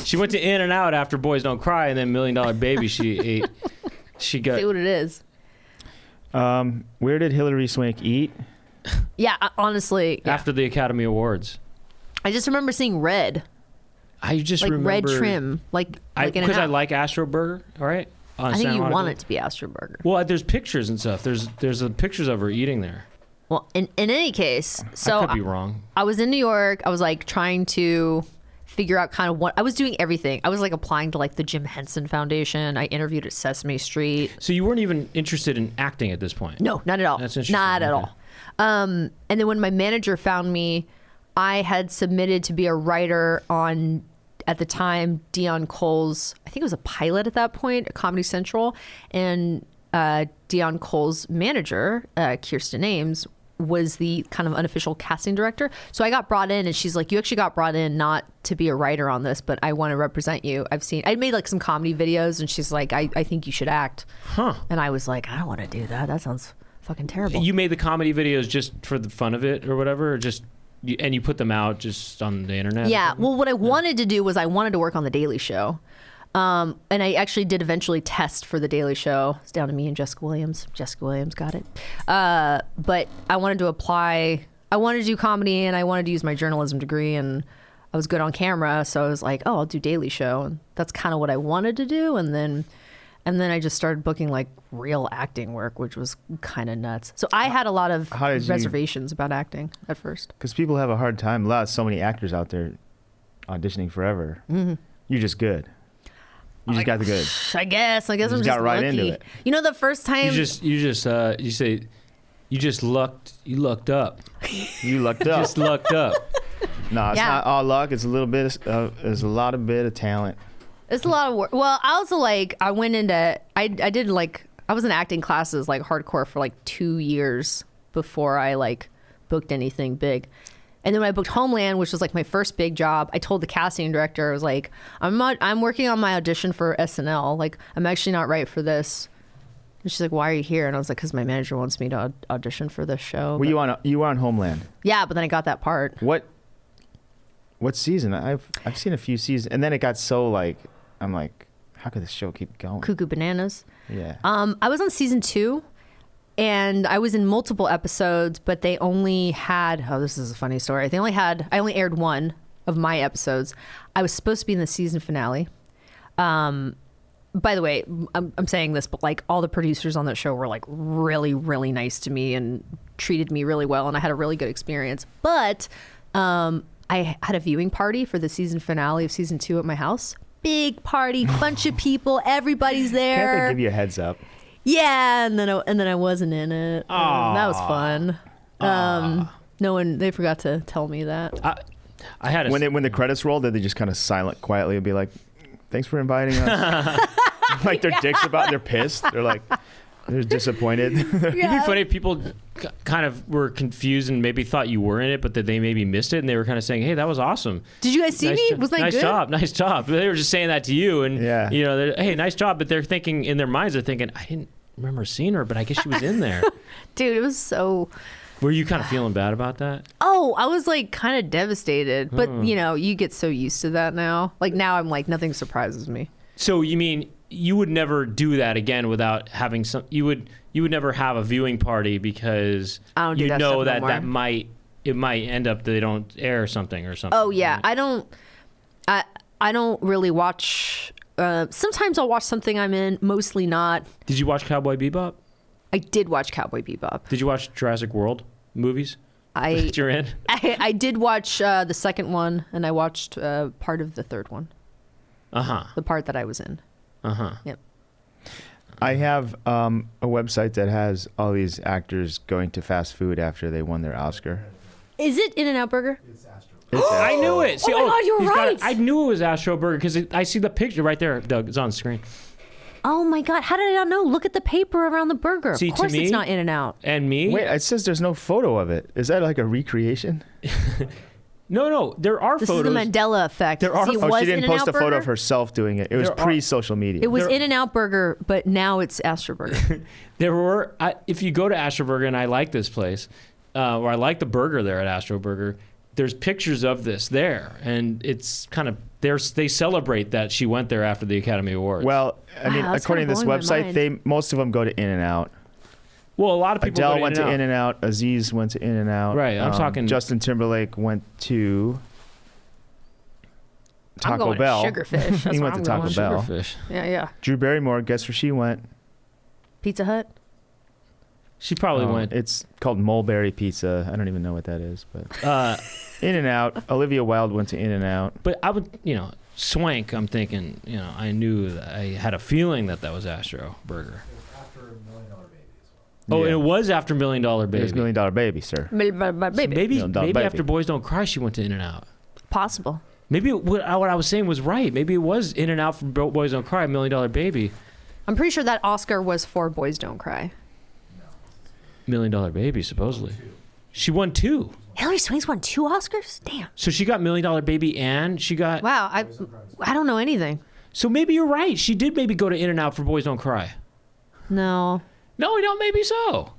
She went to In-N-Out after Boys Don't Cry, and then $1 Million Baby she ate. She got. See what it is. Where did Hillary Swank eat? Yeah, honestly. Yeah. After the Academy Awards. I just remember seeing red. I just like remember. red trim. Like Because I like Astro Burger, all right? On I think Santa you Monica. want it to be Astro Burger. Well, there's pictures and stuff. There's pictures of her eating there. Well, in any case, so I could be wrong. I was in New York. I was like trying to figure out kind of what I was doing everything. I was like applying to like the Jim Henson Foundation. I interviewed at Sesame Street. So you weren't even interested in acting at this point? No, not at all. That's interesting. Not at Okay. all. And then when my manager found me, I had submitted to be a writer on, at the time, Dion Cole's, I think it was a pilot at that point, Comedy Central. And Dion Cole's manager, Kirsten Ames, was the kind of unofficial casting director. So I got brought in and she's like, you actually got brought in not to be a writer on this, but I want to represent you. I made like some comedy videos and she's like, I think you should act. Huh. And I was like, I don't want to do that. That sounds fucking terrible. You made the comedy videos just for the fun of it or whatever, or just and you put them out just on the internet? Yeah. Well, what I wanted to do was I wanted to work on The Daily Show. And I actually did eventually test for The Daily Show. It's down to me and Jessica Williams. Jessica Williams got it. But I wanted to apply. I wanted to do comedy and I wanted to use my journalism degree and I was good on camera. So I was like, oh, I'll do Daily Show. And that's kind of what I wanted to do. And then I just started booking like real acting work, which was kind of nuts. So I had a lot of reservations about acting at first. Because people have a hard time. So many actors out there auditioning forever. Mm-hmm. You're just good. You just got the good. I guess I'm just just got right lucky. into it. You know, the first time You lucked up. You lucked up. Just lucked up. No, it's Yeah. not all luck. It's a little bit. There's a lot of bit of talent. it's a lot of work. Well, I also I went into I did I was in acting classes like hardcore for like 2 years before I like booked anything big. And then when I booked Homeland, which was like my first big job, I told the casting director, I was like, I'm working on my audition for SNL. Like, I'm actually not right for this. And she's like, why are you here? And I was like, because my manager wants me to audition for this show. Well, you were on Homeland. Yeah, but then I got that part. What season? I've seen a few seasons, and then it got so I'm like, how could this show keep going? Cuckoo Bananas. Yeah. I was on season 2. And I was in multiple episodes, but they only had, this is a funny story. I only aired one of my episodes. I was supposed to be in the season finale. By the way, I'm saying this, but like all the producers on that show were like really, really nice to me and treated me really well. And I had a really good experience. But I had a viewing party for the season finale of season 2 at my house. Big party, bunch of people, everybody's there. Can't they give you a heads up? Yeah, and then I wasn't in it. That was fun. They forgot to tell me that. I had when the credits rolled, did they just kind of silent quietly and be like, "Thanks for inviting us"? Like their dicks about, they're pissed. They're disappointed. It'd be funny if people kind of were confused and maybe thought you were in it, but that they maybe missed it, and they were kind of saying, "Hey, that was awesome. Did you guys see me? Was I nice good? Nice job." But they were just saying that to you, and Yeah. hey, nice job. But they're thinking in their minds, they're thinking, "I didn't remember seeing her, but I guess she was in there." Dude, it was so. Were you kind of feeling bad about that? Oh, I was like kind of devastated, but you get so used to that now. Like now, I'm like nothing surprises me. So you mean you would never do that again without having some? You would never have a viewing party because I don't do you that know stuff no that more. it might end up they don't air something or something. Oh yeah, right? I don't really watch. Sometimes I'll watch something I'm in, mostly not. Did you watch Cowboy Bebop? I did watch Cowboy Bebop. Did you watch Jurassic World movies? That you're in? I did watch the second one, and I watched part of the third one. The part that I was in. Yep. I have a website that has all these actors going to fast food after they won their Oscar. Is it In-N-Out Burger? I knew it. See, my God, you're he's got right. it. I knew it was Astro Burger because I see the picture right there, Doug. It's on screen. Oh my God! How did I not know? Look at the paper around the burger. See, of course, to me, it's not In-N-Out. And me? Wait, it says there's no photo of it. Is that like a recreation? No, there are This photos. is the Mandela effect. There are- See, it Oh, was she didn't post In-N-Out a photo Burger. of herself doing it. It was There are- pre-social media. It was There- In-N-Out Burger, but now it's Astro Burger. There were, if you go to Astro Burger, and I like this place, or I like the burger there at Astro Burger, there's pictures of this there, and it's kind of they celebrate that she went there after the Academy Awards. Well, I mean, Wow, that's according to kinda this blowing my website, most of them go to In-N-Out. well, a lot of people Adele go went to In-N-Out. In-N-Out. Aziz went to In-N-Out. Right, I'm talking- Justin Timberlake went to I'm Taco going Bell. to Sugarfish. That's He where went I'm to Taco going. Bell. Sugarfish. Yeah. Drew Barrymore, guess where she went? Pizza Hut. She probably went. It's called Mulberry Pizza. I don't even know what that is, but Uh, In-N-Out. Olivia Wilde went to In-N-Out. but I would, Swank. I'm thinking, I knew that I had a feeling that was Astro Burger. After $1 Million Baby as Oh, well. and it was after $1 Million It Baby. was $1 Million Baby, sir. So Baby. maybe $1 Million Baby. after Boys Don't Cry, she went to In-N-Out. Possible. Maybe what I was saying was right. Maybe it was In-N-Out from Boys Don't Cry, $1 Million Baby. I'm pretty sure that Oscar was for Boys Don't Cry. $1 Million Baby, supposedly. She won 2. Hilary Swank's won 2 Oscars? Damn. So she got $1 Million Baby and she got... Wow. I don't know anything. So maybe you're right. She did maybe go to In-N-Out for Boys Don't Cry. No. No, maybe so.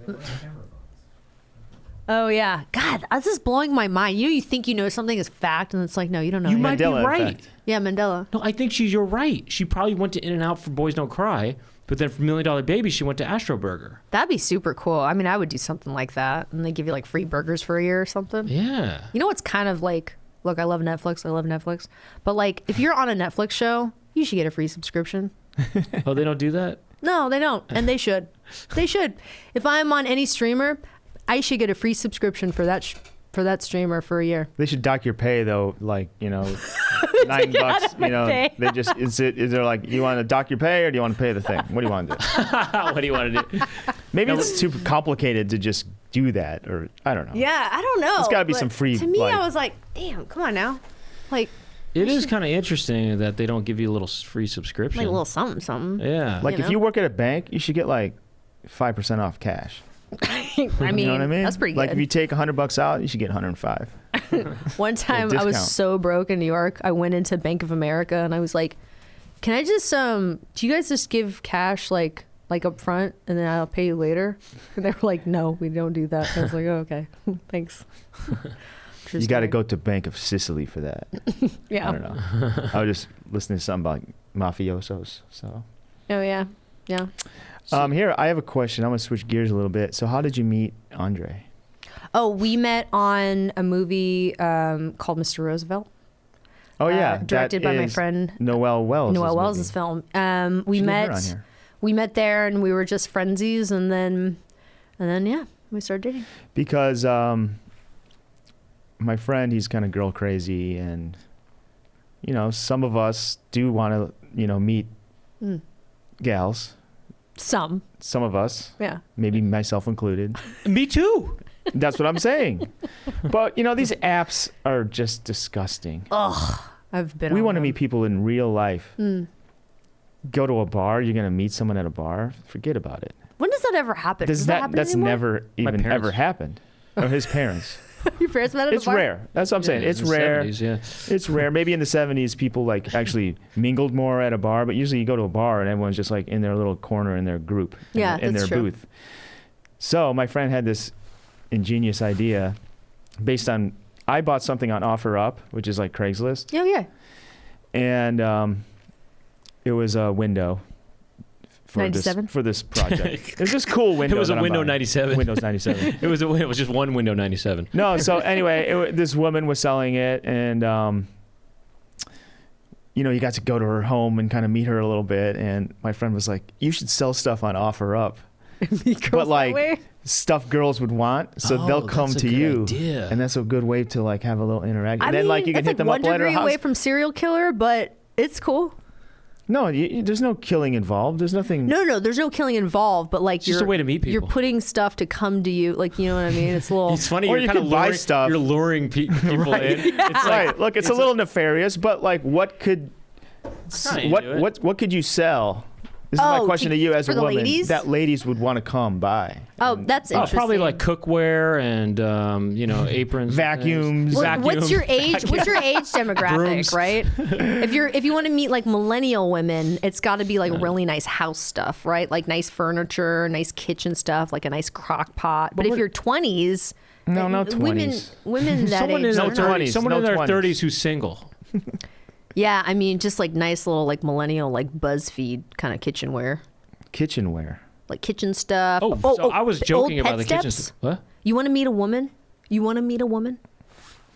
Oh, yeah. God, this is blowing my mind. You think you know something is fact, and it's like, no, you don't know. You anything. might be Mandela right. effect. Yeah, Mandela. No, I think you're right. She probably went to In-N-Out for Boys Don't Cry, but then for $1 Million Baby, she went to Astro Burger. That'd be super cool. I mean, I would do something like that, and they give you like free burgers for a year or something. Yeah. You know what's kind of like, look, I love Netflix, but like, if you're on a Netflix show, you should get a free subscription. Oh, they don't do that? No, they don't, and they should. They should. If I'm on any streamer, I should get a free subscription for that streamer for a year. They should dock your pay though, like $9. pay. They just is there like you want to dock your pay or do you want to pay the thing? What do you want to do? What do you want to do? Maybe it's too complicated to just do that, or I don't know. Yeah, I don't know. There's gotta be but some free, To me, like- I was like, damn, come on now, like It is kind of interesting that they don't give you a little free subscription. a little something. Yeah. Like You if know? you work at a bank, you should get like 5% off cash. I mean, You know what I mean? that's pretty good. Like if you take $100 out, you should get 105. One time I was discount. so broke in New York, I went into Bank of America and I was like, can I just do you guys just give cash like up front and then I'll pay you later? And they were like, no, we don't do that. I was like, oh, okay. Thanks. True You got to story. go to Bank of Sicily for that. Yeah. I don't know. I was just listening to something about mafiosos. So Oh yeah. Yeah. here I have a question. I'm gonna switch gears a little bit. So how did you meet Andre? Oh, we met on a movie called Mr. Roosevelt. Oh yeah, Directed that by my is friend Noelle Wells. Noelle Wells' film. We Should get her met. on here. We met there and we were just friendsies, and then yeah, we started dating. Because my friend, he's kind of girl crazy, and some of us do want to meet gals. Some. Some of us, Yeah. maybe myself included. Me too. That's what I'm saying. But these apps are just disgusting. I've been. We on want to them. meet people in real life. Go to a bar. You're gonna meet someone at a bar. Forget about it. When does that ever happen? Does that happen That's anymore? never even parents. ever happened. Or his parents. Your parents met at It's a bar? rare. That's what I'm saying. Yeah, It's in the rare. 70s, yeah. It's rare. Maybe in the 70s, people like actually mingled more at a bar, but usually you go to a bar and everyone's just like in their little corner in their group, Yeah, in that's their true. booth. So my friend had this ingenious idea based on, I bought something on OfferUp, which is like Craigslist, Oh yeah. and it was a window for 97? for this project. It's this cool window. It was a that I'm Windows buying. 97. Windows 97. It was just one window 97. No, so anyway, this woman was selling it, and you got to go to her home and kind of meet her a little bit. And my friend was like, "You should sell stuff on OfferUp, but like stuff girls would want, so Oh, they'll come that's a to good you, idea. and that's a good way to like have a little interaction. I And then mean, like you can that's hit them like up one later. degree away from serial killer, but it's cool. No, there's no killing involved. There's nothing. No, there's no killing involved, but like It's just a way to meet You're people. putting stuff to come to you, like, you know what I mean? It's a little. It's funny. Or You're you kind of could buy luring stuff. You're luring people in. It's like, Right. Look, it's a little nefarious, but like, what could kinda into it. what could you sell This is my question to you as for a the woman. ladies? That ladies would want to come by. Oh, that's interesting. Probably like cookware and aprons, Vacuums. What's your age? What's your age demographic, Brooms. right? If you want to meet like millennial women, it's got to be like really nice house stuff, right? Like nice furniture, nice kitchen stuff, like a nice crock pot. But if you're 20s, No, no women 20s. that someone age, in No their 20s, 30s, someone no in their 20s. 30s who's single. yeah, I mean just like nice little like millennial like BuzzFeed kind of kitchenware, Kitchenware. like kitchen stuff. So I was joking old about the pet kitchen. steps. What? You want to meet a woman?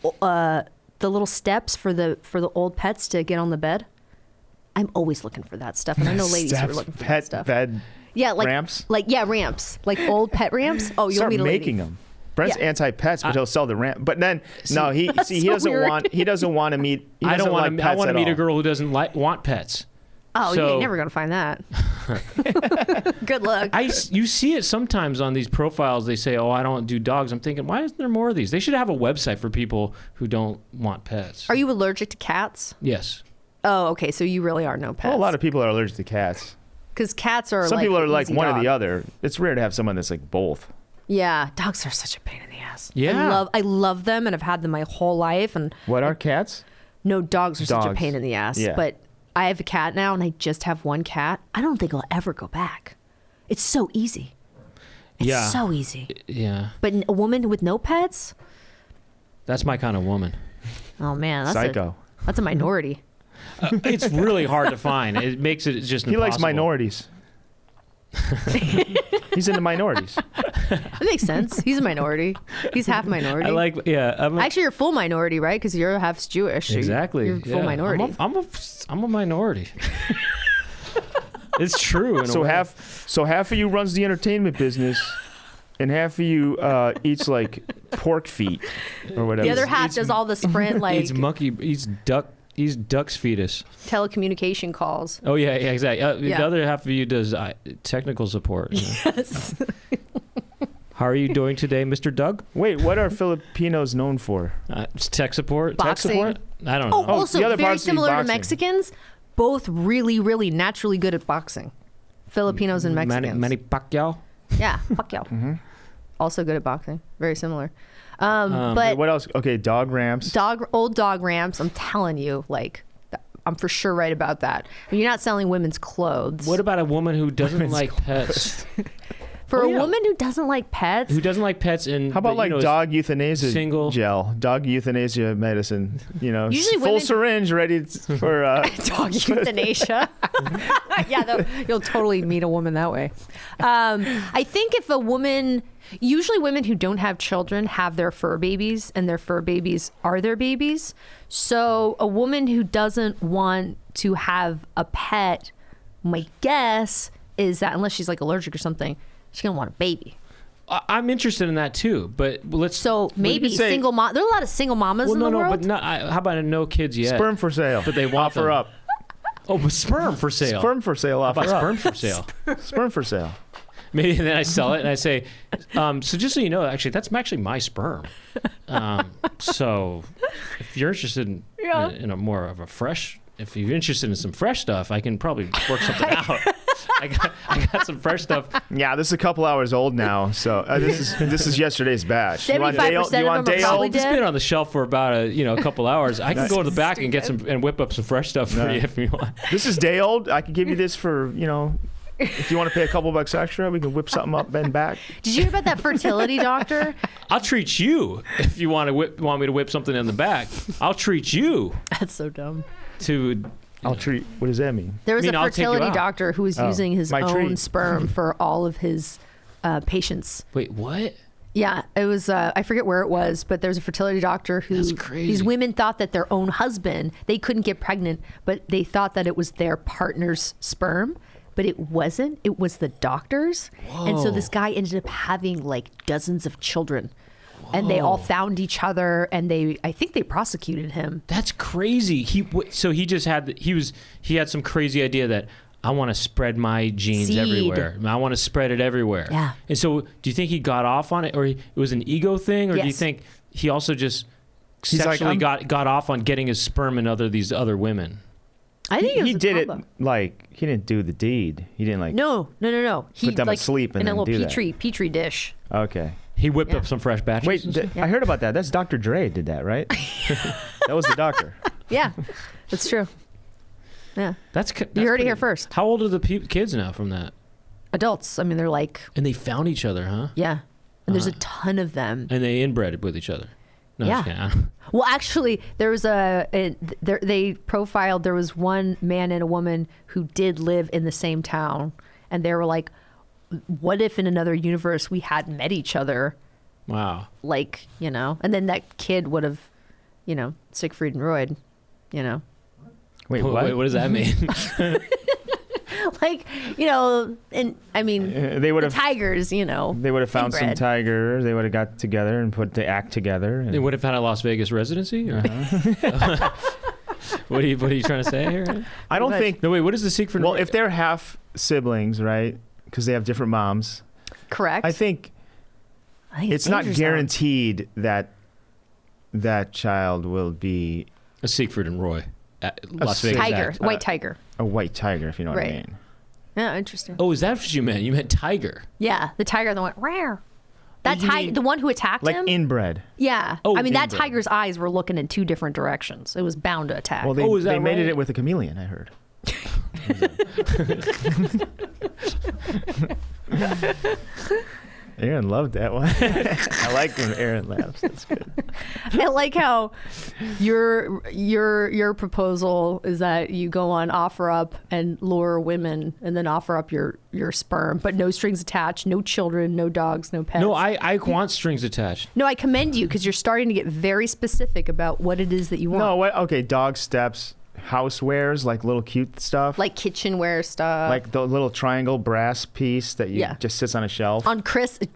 The little steps for the old pets to get on the bed. I'm always looking for that stuff, and I know ladies who are Steps, looking for that pet stuff. bed. Yeah, like ramps? ramps, like old pet ramps. Oh, you'll Start meet a lady. making them. Brent's Yeah. anti-pets, but he'll sell the ramp. But then, no, he so doesn't weird. want. He doesn't want to meet. He I don't doesn't want like to. pets I want to at meet a all. girl who doesn't want pets. Oh, So- you ain't never gonna find that. Good luck. You see it sometimes on these profiles. They say, "Oh, I don't do dogs." I'm thinking, why isn't there more of these? They should have a website for people who don't want pets. Are you allergic to cats? Yes. Oh, okay. So you really are no pets. Well, a lot of people are allergic to cats. because cats are. Some like people are an like easy one or dog. the other. It's rare to have someone that's like both. Yeah, dogs are such a pain in the ass. Yeah. I love them, and I've had them my whole life. And What are cats? no, dogs are such a Dogs. pain in the ass. Yeah. But I have a cat now, and I just have one cat. I don't think I'll ever go back. It's so easy. It's Yeah. so easy. Yeah. But a woman with no pets? That's my kind of woman. Oh man, that's Psycho. That's a minority. It's really hard to find. It makes it just He likes impossible. minorities. He's into minorities. That makes sense. He's a minority. He's half minority. Actually, you're full minority, right? Because you're half Jewish. So exactly. You're full yeah. minority. I'm a minority. It's true. In a So way. half of you runs the entertainment business, and half of you eats like pork feet or whatever. The other half does all the sprint, like He's duck's fetus. telecommunication calls. Oh yeah, exactly. Yeah. The other half of you does technical support. Yes. How are you doing today, Mr. Doug? Wait, what are Filipinos known for? Tech support. Boxing. Tech support. I don't know. Oh, also the other very parts would be similar to boxing. Mexicans, both really, really naturally good at boxing. Filipinos and Mexicans. Manny Pacquiao. Yeah, Pacquiao. Mm-hmm. Also good at boxing. Very similar. But What else? Okay, dog ramps. old dog ramps. I'm telling you, like, I'm for sure right about that. And you're not selling women's clothes. What about a woman who doesn't like pets? For Oh, a yeah. woman who doesn't like pets, Who doesn't like pets? And How about like dog euthanasia single- gel, dog euthanasia medicine? Usually full women- syringe ready for. dog euthanasia. Yeah, you'll totally meet a woman that way. I think if a woman, usually women who don't have children have their fur babies, and their fur babies are their babies. So a woman who doesn't want to have a pet, my guess is that unless she's like allergic or something, she's gonna want a baby. I'm interested in that too, but let's. So maybe could say- single mom. There are a lot of single mamas well, in no, the no, world. but not. How about a no kids yet? Sperm for sale. But they want offer them. up. Oh, but sperm for sale. Sperm for sale. How Offer about up. sperm for sale? Sperm for sale. Maybe then I sell it and I say, so just so you know, actually, that's actually my sperm. So if you're interested in a more of a fresh, if you're interested in some fresh stuff, I can probably work something out. I got some fresh stuff. Yeah, this is a couple hours old now, so this is yesterday's batch. You want 75% day- of you want them are day probably old? It's dead. been on the shelf for about a couple hours. I can go to the back and get some and whip up some fresh stuff for No. you if you want. This is day old. I can give you this for if you want to pay a couple bucks extra, we can whip something up and back. Did you hear about that fertility doctor? I'll treat you if you want me to whip something in the back. I'll treat you That's so dumb. to. I'll treat. What does that mean? There was mean, a I'll take you fertility out. doctor who was Oh, using his my own treat. sperm for all of his patients. Wait, what? Yeah, it was. I forget where it was, but there was a fertility doctor who That's crazy. these women thought that their own husband, they couldn't get pregnant, but they thought that it was their partner's sperm, but it wasn't. It was the doctor's, and so this guy ended up having like dozens of children, and they all found each other, and I think they prosecuted him. That's crazy. He had some crazy idea that I want to spread my genes Seed. everywhere. I want to spread it everywhere. Yeah. And so, do you think he got off on it, or it was an ego thing, or do you Yes. think he also just He's like, sexually got off on getting his sperm in these other women? I think it was he a did it combo. like he didn't do the deed. He didn't like. No. He Put them asleep and in a then little do that. petri dish. Okay. He whipped Yeah. up some fresh batches. Wait, and stuff? I heard about that. That's Dr. Dre did that, right? That was the doctor. Yeah, that's true. Yeah, That's you heard it here first. How old are the kids now from that? Adults. I mean, they're like, And they found each other, huh? yeah, and there's a Uh-huh. ton of them. And they inbred with each other. No, Yeah. just kidding. Well, actually, there was they profiled. There was one man and a woman who did live in the same town, and they were like, "What if in another universe we had met each other?" Wow. Like, and then that kid would have, Siegfried and Roy, Wait, Wait, what? what does that mean? like, and I mean, They would the have. tigers, They would have found some inbred. tigers. They would have got together and put the act together. And, They would have had a Las Vegas residency? Or? What are you trying to say here? I don't Pretty think. No, wait, what is the secret? Well, if they're half siblings, right? Because they have different moms. correct. I think it's not dangerous now. guaranteed that that child will be a Siegfried and Roy at Las sig- Vegas. Tiger, act. white tiger. a white tiger, if you know what I Right. mean. Yeah, interesting. Oh, is that what you meant? You meant tiger. Yeah, the tiger that went rare. That You tiger, mean- the one who attacked Like him. inbred. Yeah. Oh, I mean, that inbred. tiger's eyes were looking in two different directions. It was bound to attack. Well, they, Oh, is that they mated right? it with a chameleon, I heard. Aaron loved that one. I like when Aaron laughs. That's good. I like how your proposal is that you go on OfferUp and lure women and then offer up your sperm, but no strings attached, no children, no dogs, no pets. No, I want strings attached. No, I commend you because you're starting to get very specific about what it is that you want. No, what? Okay, dog steps, housewares, like little cute stuff. Like kitchenware stuff. Like the little triangle brass piece that you Yeah. just sits on a shelf.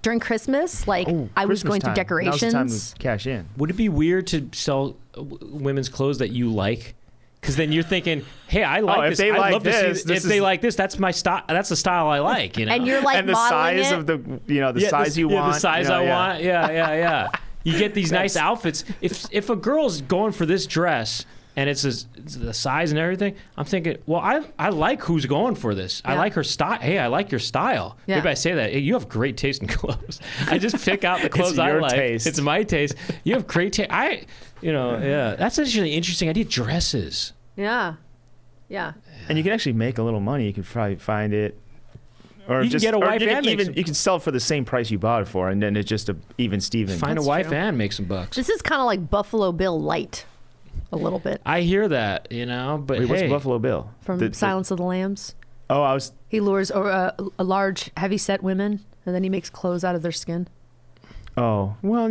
during Christmas, like Ooh, I was Christmas going time. through decorations. Now's the time to cash in. Would it be weird to sell women's clothes that you like? Because then you're thinking, hey, I like if this. they I'd like love to this, see this if they is- like this. That's my style. That's the style I like. You know. And you're like And the modeling size it. of the size you yeah, want. the size I want. Yeah. You get these nice outfits. If a girl's going for this dress and it's the size and everything, I'm thinking, well, I like who's going for this. I Yeah. like her style. Hey, I like your style. Yeah. Maybe I say that. Hey, you have great taste in clothes. I just pick out the clothes I your like. taste. It's my taste. You have great taste. That's actually an interesting idea. Dresses. Yeah. Yeah. And you can actually make a little money. You could probably find it. Or You can just get a or wife you can and make even some- you can sell it for the same price you bought it for, and then it's just a even Steven. Find That's a wife true. and make some bucks. This is kind of like Buffalo Bill light, a little bit, I hear that, but Wait, what's hey, Buffalo Bill? from Silence of the Lambs. Oh, I was. He lures a large, heavy-set women, and then he makes clothes out of their skin. Oh, well,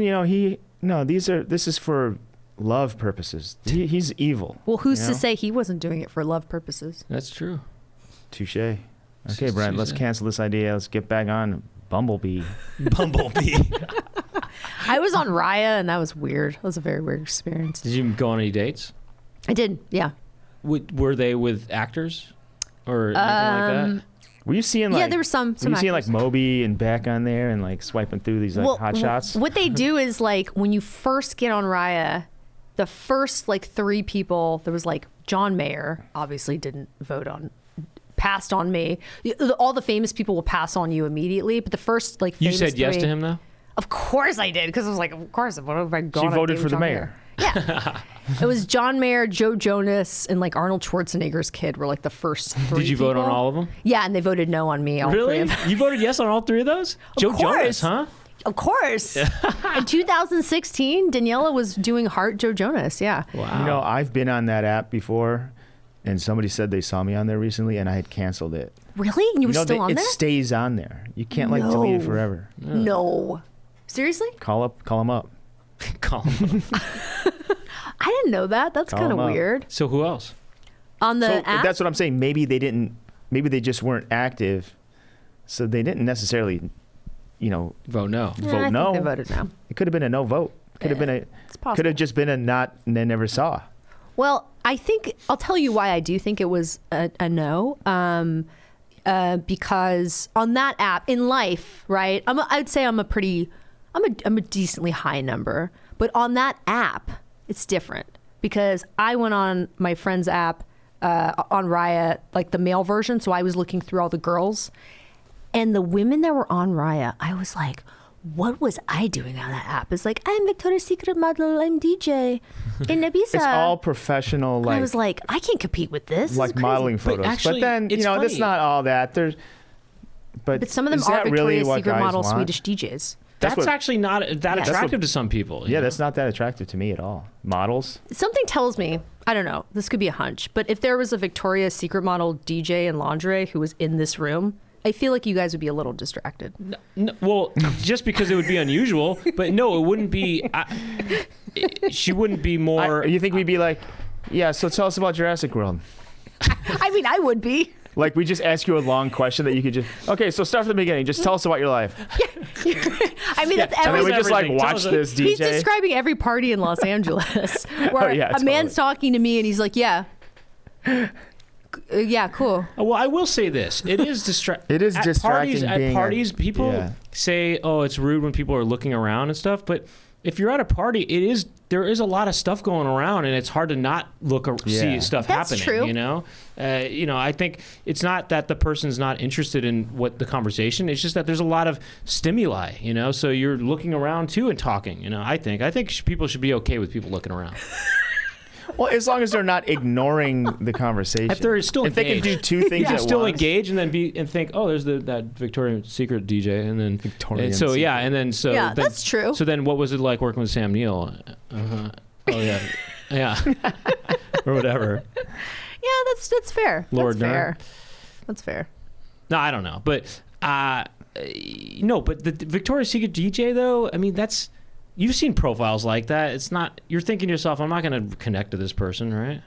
this is for love purposes. He's evil. Well, who's you to know? say he wasn't doing it for love purposes? That's true. Touche. Okay, Brent, let's cancel this idea. Let's get back on Bumblebee. Bumblebee. I was on Raya, and that was weird. It was a very weird experience. Did you go on any dates? I did, yeah. Were they with actors or anything like that? Were you seeing like? Yeah, there were some Were you seeing like actors. Moby and Beck on there and like swiping through these like hot shots? What they do is like when you first get on Raya, the first like 3 people, there was like John Mayer, obviously passed on me. All the famous people will pass on you immediately, but the first like You famous said yes 3 to him though? Of course I did, because I was like, of course. What have I gone? She on a voted date for with the John mayor. Yeah, it was John Mayer, Joe Jonas, and like Arnold Schwarzenegger's kid were like the first 3 Did you vote on people. all of them? Yeah, and they voted no on me. All 3 Really? of them. You voted yes on all 3 of those? Joe Jonas, course. huh? Of course. In 2016, Daniela was doing Heart Joe Jonas. Yeah. Wow. You know, I've been on that app before, and somebody said they saw me on there recently, and I had canceled it. Really? You were still on it there? stays on there. You can't like delete it No. forever. No. Seriously? Call them up. Call him up. I didn't know that. That's Call kind of him up. weird. So who else? On the So app? that's what I'm saying. Maybe they just weren't active, so they didn't necessarily, Vote no. Yeah, vote I no. think they voted no. It could have been a no vote. Could have been It's possible. Could have just been a not. And they never saw. Well, I think I'll tell you why I do think it was a no. Because on that app in life, right? I'd say I'm a decently high number, but on that app, it's different because I went on my friend's app on Raya, like the male version. So I was looking through all the girls, and the women that were on Raya, I was like, what was I doing on that app? It's like, I'm Victoria's Secret model, I'm DJ in Ibiza. It's all professional, And like I was like, I can't compete with this. This is like crazy. modeling photos. But, actually, then it's that's funny. not all that. But But some of them is are that really Victoria's what Secret guys model want? Swedish DJs. That's what- actually not that attractive to some people. you Yeah, know? that's not that attractive to me at all. Models. Something tells me, I don't know, this could be a hunch, but if there was a Victoria's Secret model DJ in lingerie who was in this room, I feel like you guys would be a little distracted. No, well, just because it would be unusual, but no, it wouldn't be. She wouldn't be more. You think we'd be like, yeah, so tell us about Jurassic World. I mean, I would be. Like, we just ask you a long question that you could just, okay, so start from the beginning. Just tell us about your life. I mean, that's And every. then we just like everything. Tell watch us this DJ. He's describing every party in Los Angeles where yeah, a man's totally. talking to me and he's like, yeah. Yeah, cool. Well, I will say this: it is It is distracting At being parties, people yeah. say, "Oh, it's rude when people are looking around and stuff." But if you're at a party, there is a lot of stuff going around, and it's hard to not see Yeah. stuff That's happening. true. I think it's not that the person's not interested in what the conversation. It's just that there's a lot of stimuli. So you're looking around too and talking. I think people should be okay with people looking around. Well, as long as they're not ignoring the conversation. If they're still if they can engaged. do two things You at still once. engage and then think, oh, there's that Victoria's Secret DJ, and then Victorian and so Secret. yeah, and then so Yeah, then- that's true. So then, what was it like working with Sam Neill? Oh yeah, yeah, or whatever. Yeah, that's fair. Lord that's Nerd. fair. That's fair. No, I don't know, but no, but the Victoria's Secret DJ though, I mean, you've seen profiles like that. It's not. You're thinking to yourself, I'm not going to connect to this person, right?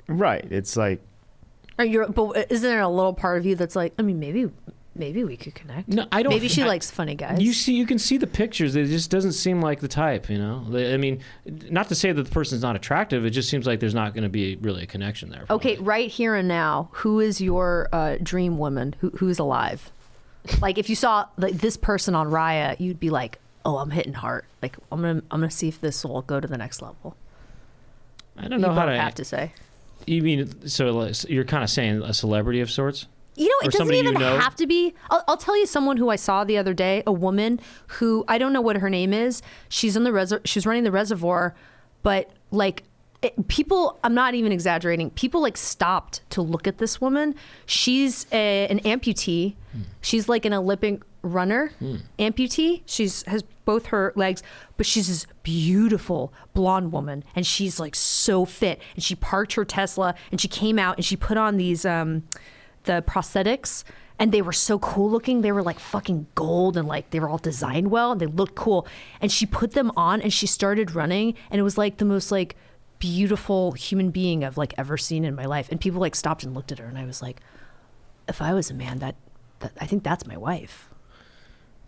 Right. It's like, But isn't there a little part of you that's like, I mean, maybe we could connect. No, I don't. Maybe she likes funny guys. You can see the pictures. It just doesn't seem like the type, I mean, not to say that the person's not attractive. It just seems like there's not going to be really a connection there. Okay, right here and now, who is your dream woman? Who's alive? Like, if you saw like this person on Raya, you'd be like, "Oh, I'm hitting hard. Like, I'm gonna see if this will go to the next level." I don't know You how both to. have to say. You mean so you're kind of saying a celebrity of sorts? You know, Or it doesn't somebody even you know? have to be. I'll tell you someone who I saw the other day, a woman who I don't know what her name is. She's in the she's running the reservoir, but like people, I'm not even exaggerating. People like stopped to look at this woman. She's an amputee. She's like an Olympic runner, amputee. Has both her legs, but she's this beautiful blonde woman, and she's like so fit. And she parked her Tesla, and she came out, and she put on these the prosthetics, and they were so cool looking. They were like fucking gold, and like they were all designed well, and they looked cool. And she put them on, and she started running, and it was like the most like beautiful human being I've like ever seen in my life. And people like stopped and looked at her, and I was like, if I was a man, that I think that's my wife.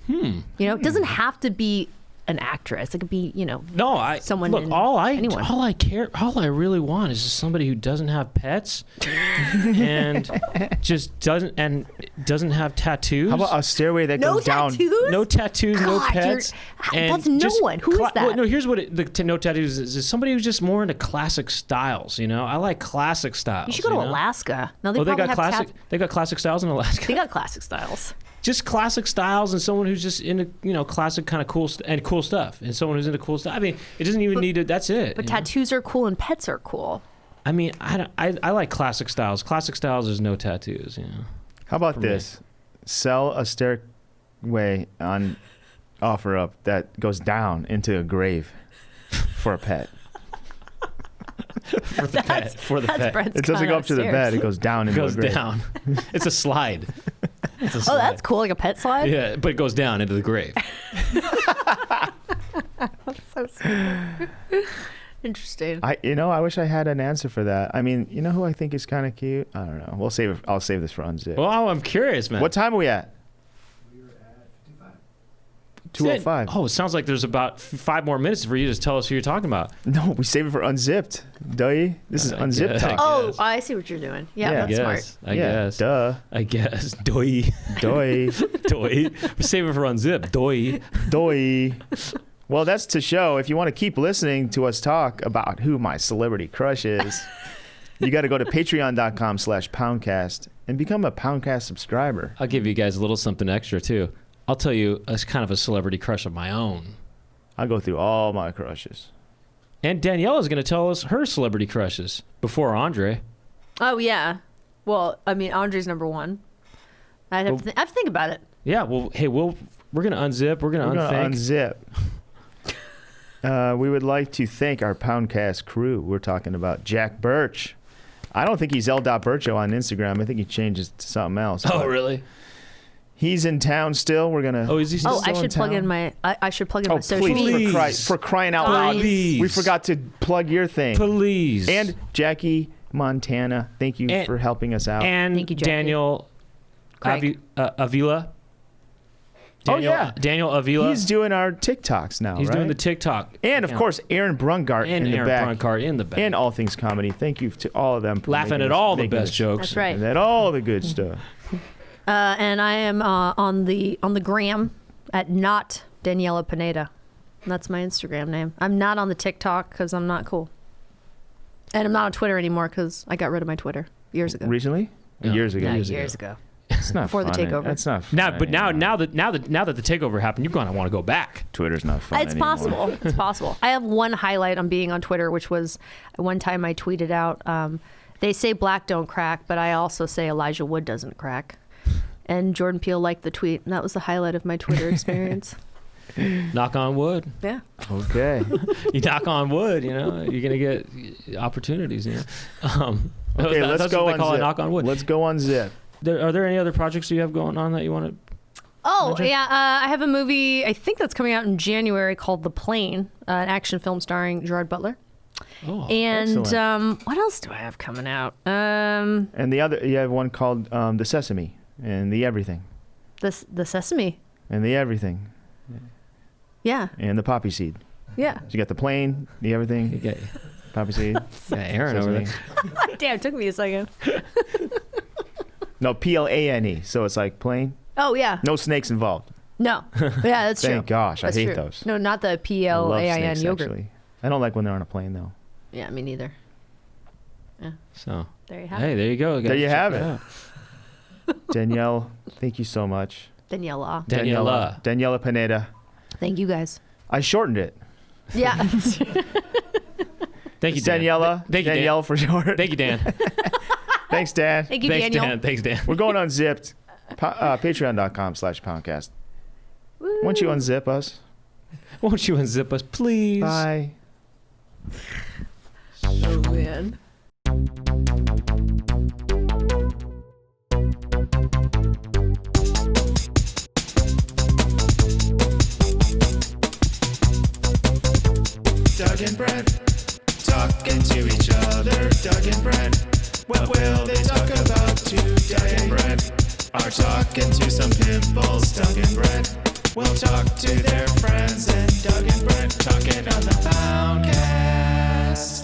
It doesn't have to be an actress. It could be, No, someone look. in All I really want is just somebody who doesn't have pets and just doesn't have tattoos. how about a stairway that No goes down? tattoos? No tattoos, no God, pets. that's no one. Who is that? Well, no, here's what no tattoos is somebody who's just more into classic styles. I like classic styles. You should go to Alaska. No, they Oh, they probably got have classic. They got classic styles in Alaska. They got classic styles. Just classic styles, and someone who's just into classic kind of cool stuff, and someone who's into cool stuff. I mean, it doesn't even need to. That's it. But tattoos are cool and pets are cool. I mean, I like classic styles. Classic styles is no tattoos. How about For me. this? Sell a stairway on OfferUp that goes down into a grave for a pet. For the pet. For the That's pet. Brent's It doesn't kind go of up to the stairs. bed. It goes down It into goes a grave. down. It's a slide. It's a Oh, slide. that's cool, like a pet slide. Yeah, but it goes down into the grave. So sweet. Interesting. I wish I had an answer for that. I mean, you know who I think is kind of cute? I don't know. I'll save this for Unzip. Well, I'm curious, man. What time are we at? We were at 55. 2:05. Oh, it sounds like there's about 5 more minutes for you to tell us who you're talking about. No, we save it for Unzipped. Duh. This is I Unzipped guess. talk. Oh, Yes. I see what you're doing. Yeah, Yeah. that's smart. I Yeah, guess. Duh. I guess. Doi. Doy. Doi. We're saving for Unzip. Doi. Doy. Well, that's to show. If you want to keep listening to us talk about who my celebrity crush is, You got to go to patreon.com/Poundcast and become a Poundcast subscriber. I'll give you guys a little something extra too. I'll tell you a kind of a celebrity crush of my own. I'll go through all my crushes. And Daniela is going to tell us her celebrity crushes before Andre. Oh yeah. Well, I mean, Andre's number one. I have to think about it. Yeah. Well, hey, we're going to unzip. We're going to unzip. We would like to thank our Poundcast crew. We're talking about Jack Birch. I don't think he's L.Bircho on Instagram. I think he changes to something else. Oh, really? He's in town still. We're gonna. Oh, is he still? I should plug in my. I should plug in my social please, media. for crying out loud! Please. We forgot to plug your thing. Please. And Jackie Montana, thank you for helping us out. And thank you, Jackie. Daniel Avila. Daniel Avila. He's doing our TikToks now. He's doing the TikTok. And of course, Aaron Brungart in the back. And All Things Comedy. Thank you to all of them for laughing at all the best jokes. That's right. And at all the good stuff. And I am on the gram at not Daniella Pineda. That's my Instagram name. I'm not on the TikTok because I'm not cool. And I'm not on Twitter anymore because I got rid of my Twitter years ago. Recently? No. Years ago. Years ago. It's not before fun. the takeover. That's not fun. Now that the takeover happened, you're going to want to go back. Twitter's not fun It's anymore. possible. It's possible. I have one highlight on being on Twitter, which was one time I tweeted out, they say black don't crack, but I also say Elijah Wood doesn't crack. And Jordan Peele liked the tweet, and that was the highlight of my Twitter experience. Knock on wood. Yeah. Okay. You knock on wood, you're going to get opportunities. Okay, let's go what they call on it, knock on wood. Let's go on Zip. Are there any other projects you have going on that you want to? Oh, yeah. I have a movie, I think that's coming out in January called The Plane, an action film starring Gerard Butler. Oh, and what else do I have coming out? And the other, you have one called The Sesame and The Everything. The Sesame. And The Everything. Yeah. And The Poppy Seed. Yeah. So you got The Plane, The Everything, Poppy Seed. Yeah, Aaron over there. Damn, it took me a second. No, Plane. So it's like plane. Oh, yeah. No snakes involved. No. Yeah, that's true. Thank gosh. That's I hate true. those. No, not the I love Plain snakes, yogurt. actually. I don't like when they're on a plane, though. Yeah, me neither. So There you have hey, it. there you go. There you have it. Danielle, thank you so much. Daniela. Daniella Pineda. Thank you guys. I shortened it. Yeah. Thank you, Dan. Daniela. Thank you, Dan. Danielle for short. Thank you, Dan. Thanks, Dan. Thank you, Thanks, Daniel. Dan. Thanks, Dan. We're going unzipped. Patreon.com/Poundcast. Won't you unzip us? Won't you unzip us, please? Bye. Oh, man. Doug and Brett, talking to each other. Doug and Brett, what will they talk about today? Doug and Brett are talking to some pimples. Doug and Brett will talk to their friends. And Doug and Brett talking on the Poundcast.